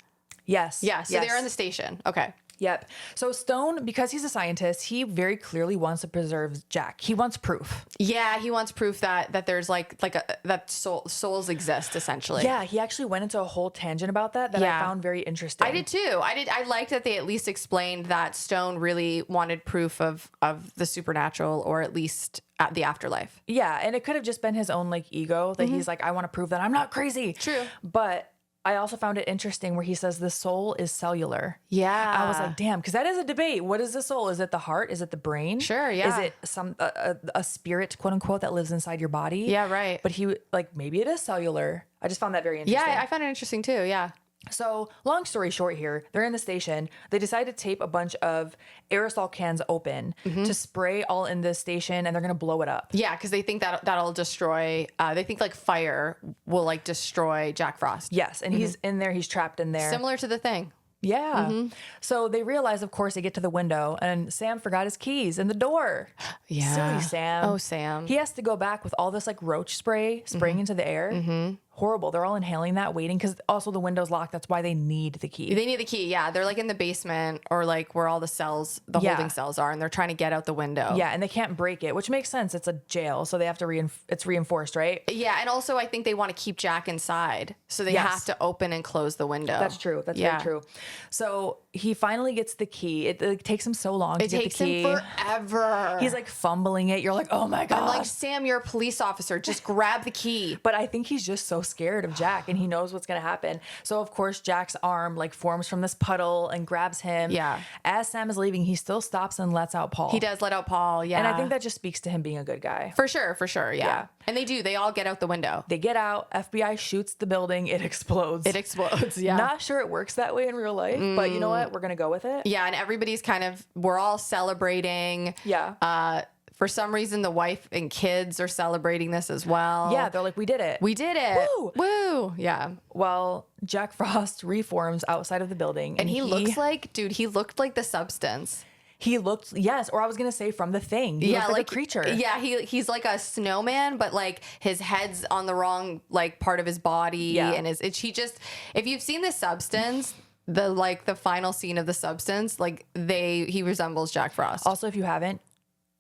Yes. Yeah, so they're in the station. Okay. Yep. So Stone, because he's a scientist, he very clearly wants to preserve Jack. He wants proof. Yeah, he wants proof that there's that souls exist essentially. Yeah, he actually went into a whole tangent about that I found very interesting. I did too. I liked that they at least explained that Stone really wanted proof of the supernatural, or at least at the afterlife. Yeah, and it could have just been his own like ego that he's like, I want to prove that I'm not crazy. True. But I also found it interesting where he says the soul is cellular. Yeah. I was like, damn, because that is a debate. What is the soul? Is it the heart? Is it the brain? Sure, yeah. Is it a spirit, quote unquote, that lives inside your body? Yeah, right. But he, like, maybe it is cellular. I just found that very interesting. Yeah, I found it interesting too. Yeah. So, long story short here, they're in the station. They decide to tape a bunch of aerosol cans open to spray all in the station, and they're going to blow it up. Yeah, because they think that'll destroy, they think like fire will like destroy Jack Frost. Yes, and he's in there. He's trapped in there. Similar to The Thing. Yeah. So they realize, of course, they get to the window, and Sam forgot his keys in the door. Yeah. Silly Sam. Oh, Sam. He has to go back with all this like roach spray spraying into the air. Horrible. They're all inhaling that, waiting, because also the window's locked. That's why they need the key. They need the key. Yeah. They're like in the basement or like where all the cells, the holding cells are, and they're trying to get out the window. Yeah. And they can't break it, which makes sense. It's a jail. So they have to it's reinforced, right? Yeah. And also, I think they want to keep Jack inside. So they have to open and close the window. That's true. That's very true. So he finally gets the key. It takes him so long to get the key. It takes him forever. He's like fumbling it. You're like, oh my God. I'm like, Sam, you're a police officer. Just grab the key. But I think he's just so scared of Jack, and he knows what's going to happen. So, of course, Jack's arm like forms from this puddle and grabs him. Yeah. As Sam is leaving, he still stops and lets out Paul. He does let out Paul. Yeah. And I think that just speaks to him being a good guy. For sure. Yeah. And they do. They all get out the window. They get out. FBI shoots the building. It explodes. Yeah. Not sure it works that way in real life, but you know what? We're going to go with it. Yeah. And everybody's we're all celebrating. Yeah. For some reason, the wife and kids are celebrating this as well. Yeah. They're like, we did it. We did it. Woo! Woo. Yeah. Well, Jack Frost reforms outside of the building. And he looks like, dude, he looked like the Substance. He looked, yes, or I was gonna say from The Thing. He looked like a creature. Yeah, he's like a snowman, but like his head's on the wrong like part of his body, and he just, if you've seen The Substance, the final scene of The Substance, like he resembles Jack Frost. Also, if you haven't,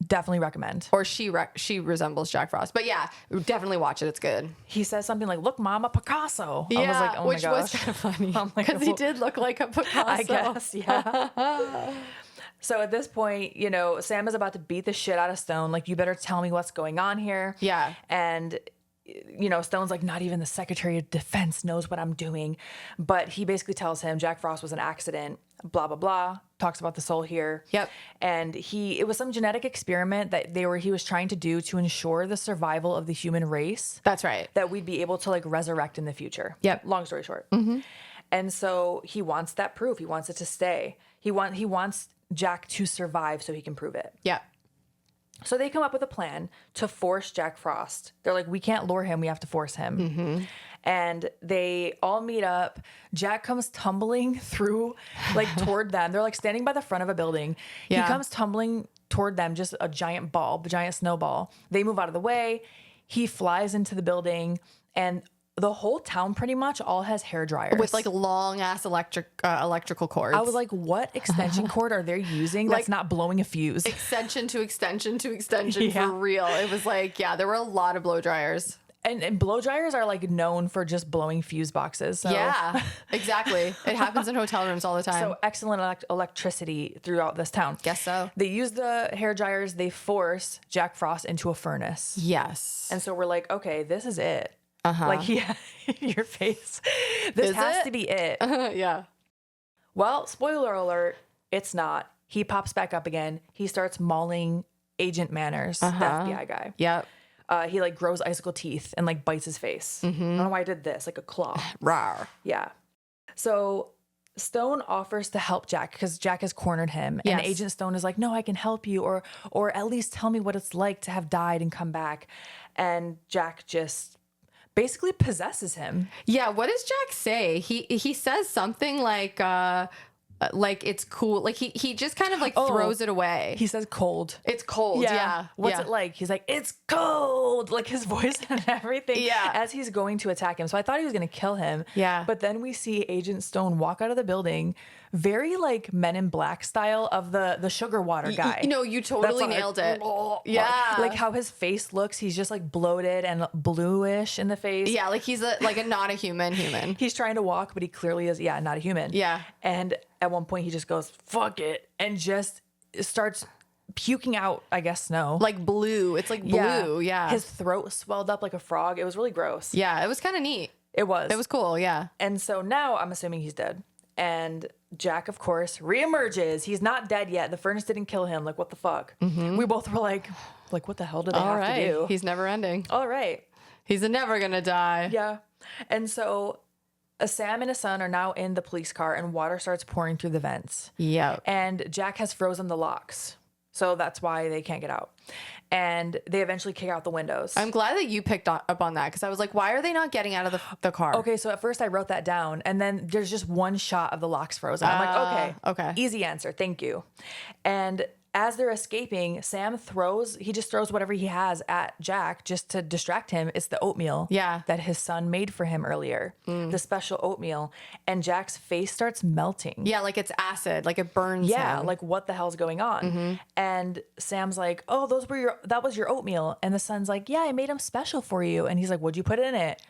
definitely recommend. Or she resembles Jack Frost. But yeah, definitely watch it. It's good. He says something like, "Look, Mom, a Picasso." Yeah, I was like, oh which my was gosh. kind of funny Like, because he did look like a Picasso. I guess, yeah. So at this point, you know, Sam is about to beat the shit out of Stone. Like, you better tell me what's going on here. Yeah. And, you know, Stone's like, not even the Secretary of Defense knows what I'm doing. But he basically tells him Jack Frost was an accident, blah, blah, blah. Talks about the soul here. Yep. And it was some genetic experiment that he was trying to do to ensure the survival of the human race. That's right. That we'd be able to like resurrect in the future. Yep. Long story short. Mm-hmm. And so he wants that proof. He wants it to stay. He wants Jack to survive so he can prove it. Yeah. So they come up with a plan to force Jack Frost. They're like, we can't lure him. We have to force him. Mm-hmm. And they all meet up. Jack comes tumbling through, like, toward them. They're like standing by the front of a building. Yeah. He comes tumbling toward them, just a giant ball, a giant snowball. They move out of the way. He flies into the building, and the whole town pretty much all has hair dryers With like long ass electrical cords. I was like, what extension cord are they using that's not blowing a fuse? Extension to extension to extension Yeah. for real. It was like, yeah, there were a lot of blow dryers. And blow dryers are like known for just blowing fuse boxes. So. Yeah, exactly. It happens in hotel rooms all the time. So excellent electricity throughout this town. Guess so. They use the hair dryers. They force Jack Frost into a furnace. Yes. And so we're like, okay, this is it. Uh-huh. Like, your face. This Is has it? to be it. Yeah. Well, spoiler alert, it's not. He pops back up again. He starts mauling Agent Manners, the FBI guy. Yep. He like grows icicle teeth and like bites his face. I don't know why I did this, like a claw. Rawr. Yeah. So Stone offers to help Jack because Jack has cornered him. Yes. And Agent Stone is like, no, I can help you, or at least tell me what it's like to have died and come back. And Jack just basically possesses him. Yeah. What does Jack say? He says something like it's cool. Like he just kind of like throws it away. He says cold. It's cold. Yeah. What's it like? He's like, it's cold. Like his voice and everything. Yeah. As he's going to attack him. So I thought he was going to kill him. Yeah. But then we see Agent Stone walk out of the building, very like Men in Black style of the sugar water guy. You totally nailed it. Yeah. Like how his face looks. He's just like bloated and bluish in the face. Yeah. Like he's not a human. He's trying to walk, but he clearly is, not a human. Yeah. And at one point he just goes, fuck it, and just starts puking out, I guess, snow. Like blue. It's like blue. Yeah. His throat swelled up like a frog. It was really gross. Yeah. It was kind of neat. It was. It was cool. Yeah. And so now I'm assuming he's dead. And Jack, of course, reemerges. He's not dead yet. The furnace didn't kill him. Like, what the fuck? Mm-hmm. We both were like, what the hell did they have to do? He's never ending. All right. He's never gonna die. Yeah. And so Sam and his son are now in the police car, and water starts pouring through the vents. Yeah. And Jack has frozen the locks. So that's why they can't get out. And they eventually kick out the windows. I'm glad that you picked up on that because I was like, why are they not getting out of the car? Okay, so at first I wrote that down, and then there's just one shot of the locks frozen. I'm like, okay. Easy answer. Thank you. And as they're escaping, Sam throws whatever he has at Jack just to distract him. It's the oatmeal that his son made for him earlier, the special oatmeal. And Jack's face starts melting. Yeah, like it's acid, like it burns him. Like what the hell's going on? Mm-hmm. And Sam's like, oh, that was your oatmeal. And the son's like, yeah, I made them special for you. And he's like, what'd you put in it?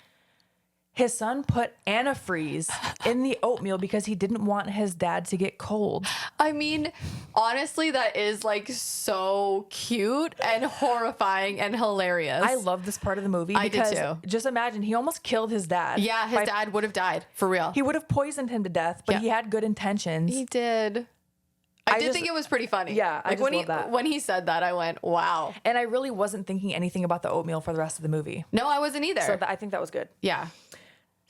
His son put antifreeze in the oatmeal because he didn't want his dad to get cold. I mean, honestly, that is like so cute and horrifying and hilarious. I love this part of the movie. I did because too. Just imagine, he almost killed his dad. Yeah, his dad would have died for real. He would have poisoned him to death, but he had good intentions. He did. I did think it was pretty funny. Yeah, I just love that. When he said that, I went, wow. And I really wasn't thinking anything about the oatmeal for the rest of the movie. No, I wasn't either. So I think that was good. Yeah.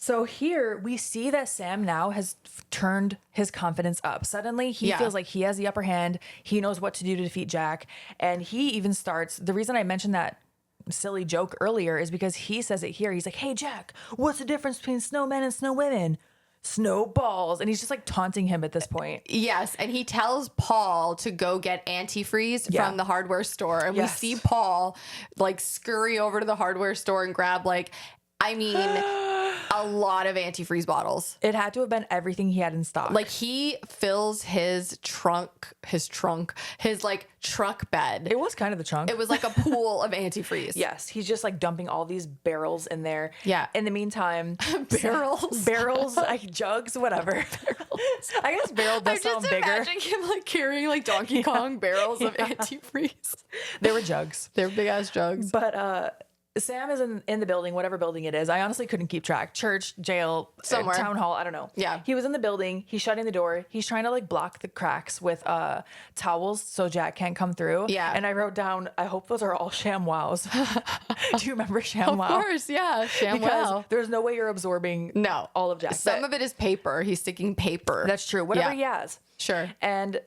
So here we see that Sam now has turned his confidence up. Suddenly he feels like he has the upper hand. He knows what to do to defeat Jack. And he even starts, the reason I mentioned that silly joke earlier is because he says it here. He's like, hey, Jack, what's the difference between snowmen and snowwomen? snowballs. And he's just like taunting him at this point. Yes, and he tells Paul to go get antifreeze Yeah. from the hardware store, and Yes. we see Paul like scurry over to the hardware store and grab like, I mean, a lot of antifreeze bottles. It had to have been everything he had in stock. Like he fills his like truck bed. it was kind of the trunk. It was like a pool of antifreeze. Yes, he's just like dumping all these barrels in there. Yeah. In the meantime, Barrels. like jugs, whatever. I guess barrel does I'm sound just bigger. imagining him like carrying like Donkey Kong barrels of antifreeze. They were jugs. They're big ass jugs. But Sam is in the building, whatever building it is. I honestly couldn't keep track. Church, jail, Somewhere. town hall. I don't know. Yeah. He was in the building. He's shutting the door. He's trying to like block the cracks with towels so Jack can't come through. Yeah. And I wrote down, I hope those are all ShamWows. Do you remember ShamWow? Of course, yeah. Because ShamWow. there's no way you're absorbing No. all of Jack. Some of it is paper. He's sticking paper. That's true. Whatever Yeah. he has. Sure. And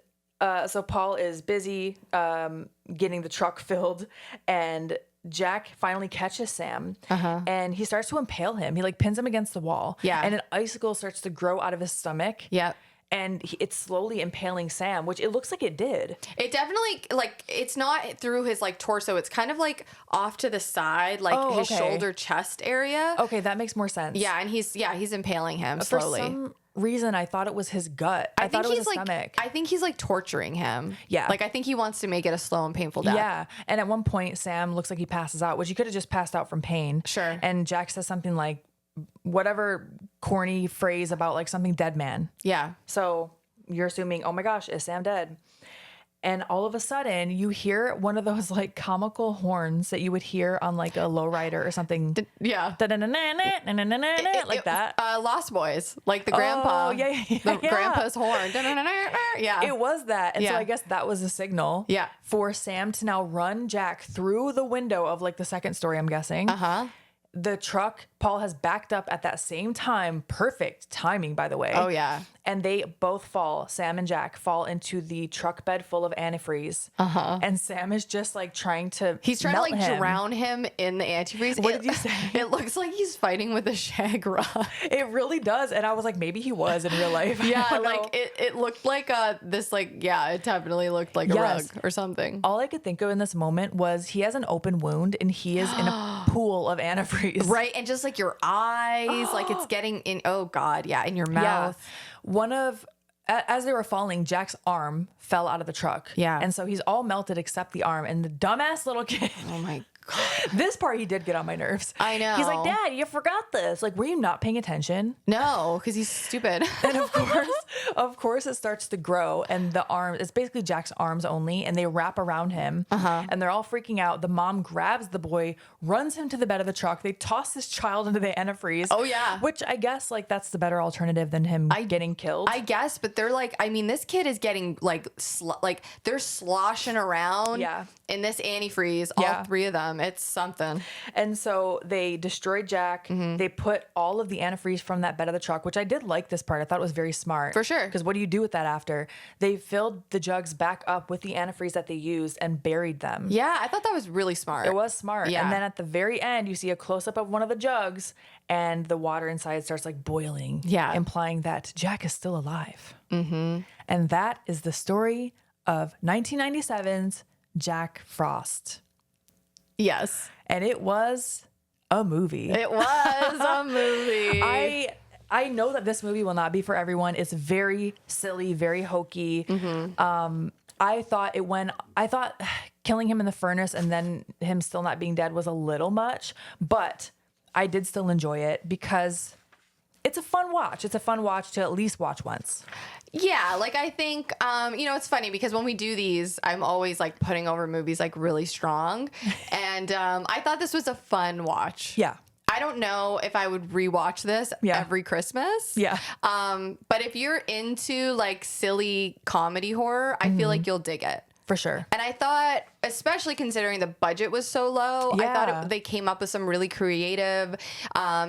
so Paul is busy getting the truck filled, and Jack finally catches Sam, and he starts to impale him. He like pins him against the wall, Yeah. and an icicle starts to grow out of his stomach. Yeah. And it's slowly impaling Sam, which it looks like it did. It definitely, like, it's not through his, like, torso. It's kind of, like, off to the side, like, Oh, his okay. shoulder, chest area. Okay, that makes more sense. Yeah, and he's impaling him slowly. For some reason, I thought it was his gut. I thought it was his like, stomach. I think he's, like, torturing him. Yeah. Like, I think he wants to make it a slow and painful death. Yeah. And at one point, Sam looks like he passes out, which he could have just passed out from pain. Sure. And Jack says something like, whatever corny phrase about like something dead man. Yeah. So you're assuming, oh my gosh, is Sam dead? And all of a sudden, you hear one of those like comical horns that you would hear on like a lowrider or something. Yeah. Like that. Lost Boys, like the grandpa. Oh, yeah. The grandpa's horn. Yeah. It was that. And so Yeah. I guess that was a signal Yeah. for Sam to now run Jack through the window of like the second story, I'm guessing. Uh-huh. The truck, Paul has backed up at that same time. Perfect timing, by the way. Oh, yeah. And they both fall, Sam and Jack fall into the truck bed full of antifreeze. And Sam is just like trying to He's trying melt to like him. drown him in the antifreeze. What did you say? It looks like he's fighting with a shag rug. It really does. And I was like, maybe he was in real life. I Yeah, don't know. like it looked like this like it definitely looked like a Yes. rug or something. All I could think of in this moment was he has an open wound and he is in a pool of antifreeze. Right, and just like your eyes, like it's getting in. Oh God, yeah, in your Yeah. mouth. As they were falling, Jack's arm fell out of the truck. Yeah. And so he's all melted except the arm. And the dumbass little kid, Oh my God. this part he did get on my nerves. I know. He's like, Dad, you forgot this. Like, were you not paying attention? No, because he's stupid. And of course, it starts to grow. And the arm, it's basically Jack's arms only. And they wrap around him. And they're all freaking out. The mom grabs the boy, runs him to the bed of the truck. They toss this child into the antifreeze. Oh, yeah. Which I guess, like, that's the better alternative than him getting killed. I guess, but they're like, I mean, this kid is getting like, they're sloshing around Yeah. in this antifreeze, Yeah. all three of them. It's something. And so they destroyed Jack. Mm-hmm. They put all of the antifreeze from that bed of the truck, which I did like this part. I thought it was very smart. For sure. Because what do you do with that after? They filled the jugs back up with the antifreeze that they used and buried them. Yeah, I thought that was really smart. It was smart. Yeah. And then at the very end, you see a close up of one of the jugs and the water inside starts like boiling. Yeah. Implying that Jack is still alive. Mm-hmm. And that is the story of 1997's Jack Frost. Yes. And it was a movie. It was a movie. I know that this movie will not be for everyone. It's very silly, very hokey. I thought killing him in the furnace and then him still not being dead was a little much, but I did still enjoy it because it's a fun watch. It's a fun watch to at least watch once. Yeah, like I think, it's funny because when we do these, I'm always like putting over movies like really strong. And I thought this was a fun watch. Yeah. I don't know if I would rewatch this every Christmas. Yeah. But if you're into like silly comedy horror, I feel like you'll dig it. For sure. And I thought especially considering the budget was so low, I Yeah. thought they came up with some really creative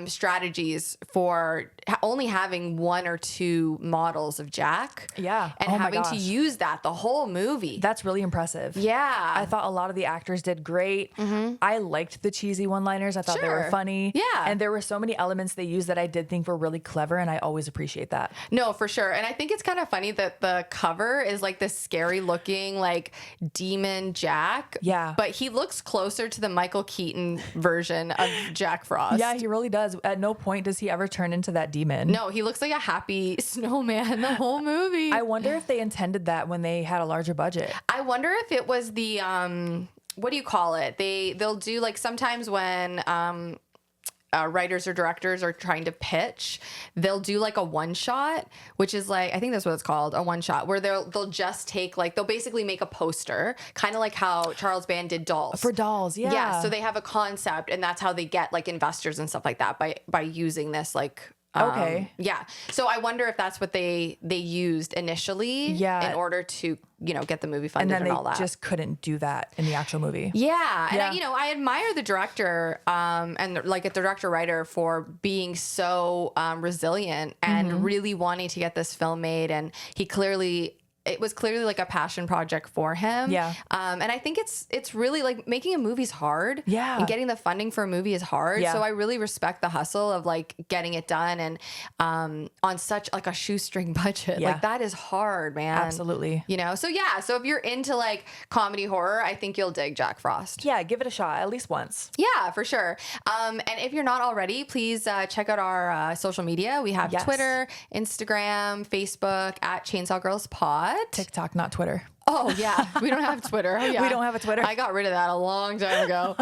strategies for only having 1 or 2 models of Jack. Yeah. And Oh my having to gosh. use that the whole movie. That's really impressive. Yeah. I thought a lot of the actors did great. I liked the cheesy one-liners. I thought they were Sure. funny. Yeah. And there were so many elements they used that I did think were really clever, and I always appreciate that. No, for sure. And I think it's kind of funny that the cover is like this scary looking like demon Jack. Yeah. But he looks closer to the Michael Keaton version of Jack Frost. Yeah, he really does. At no point does he ever turn into that demon. No, he looks like a happy snowman the whole movie. I wonder if they intended that when they had a larger budget. I wonder if it was the what do you call it? They'll do like sometimes when writers or directors are trying to pitch, they'll do like a one shot, which is like, I think that's what it's called, a one shot, where they'll just take like, they'll basically make a poster, kind of like how Charles Band did Dolls. For Dolls, yeah. Yeah, so they have a concept, and that's how they get like investors and stuff like that by using this like. Okay. Yeah. So I wonder if that's what they used initially. Yeah. In order to get the movie And funded then and they all that. just couldn't do that in the actual movie. Yeah, and Yeah. I admire the director and like a director writer for being so resilient and really wanting to get this film made, and it was clearly like a passion project for him. Yeah. And I think it's really like making a movie's hard. Yeah. And getting the funding for a movie is hard. Yeah. So I really respect the hustle of like getting it done and on such like a shoestring budget. Yeah. Like that is hard, man. Absolutely. So yeah, so if you're into like comedy horror, I think you'll dig Jack Frost. Yeah, give it a shot at least once. Yeah, for sure. And if you're not already, please check out our social media. We have Yes. Twitter, Instagram, Facebook at Chainsaw Girls Pod. TikTok, not Twitter. Oh yeah, we don't have Twitter. Oh, yeah. We don't have a Twitter. I got rid of that a long time ago.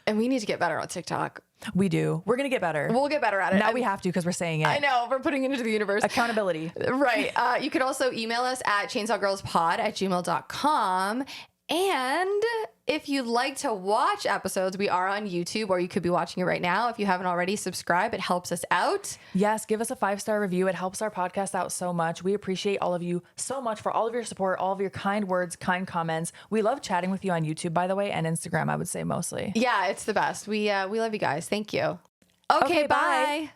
And we need to get better on TikTok. We do. We're going to get better. We'll get better at it. Now we have to because we're saying it. I know, we're putting it into the universe. Accountability. Right. You could also email us at chainsawgirlspod@gmail.com. And if you'd like to watch episodes, we are on YouTube, or you could be watching it right now. If you haven't already, subscribe. It helps us out. Yes, give us a 5-star review. It helps our podcast out so much. We appreciate all of you so much for all of your support, all of your kind words, kind comments. We love chatting with you on YouTube, by the way, and Instagram, I would say mostly. Yeah, it's the best. We love you guys. Thank you. Okay, Okay, bye. bye.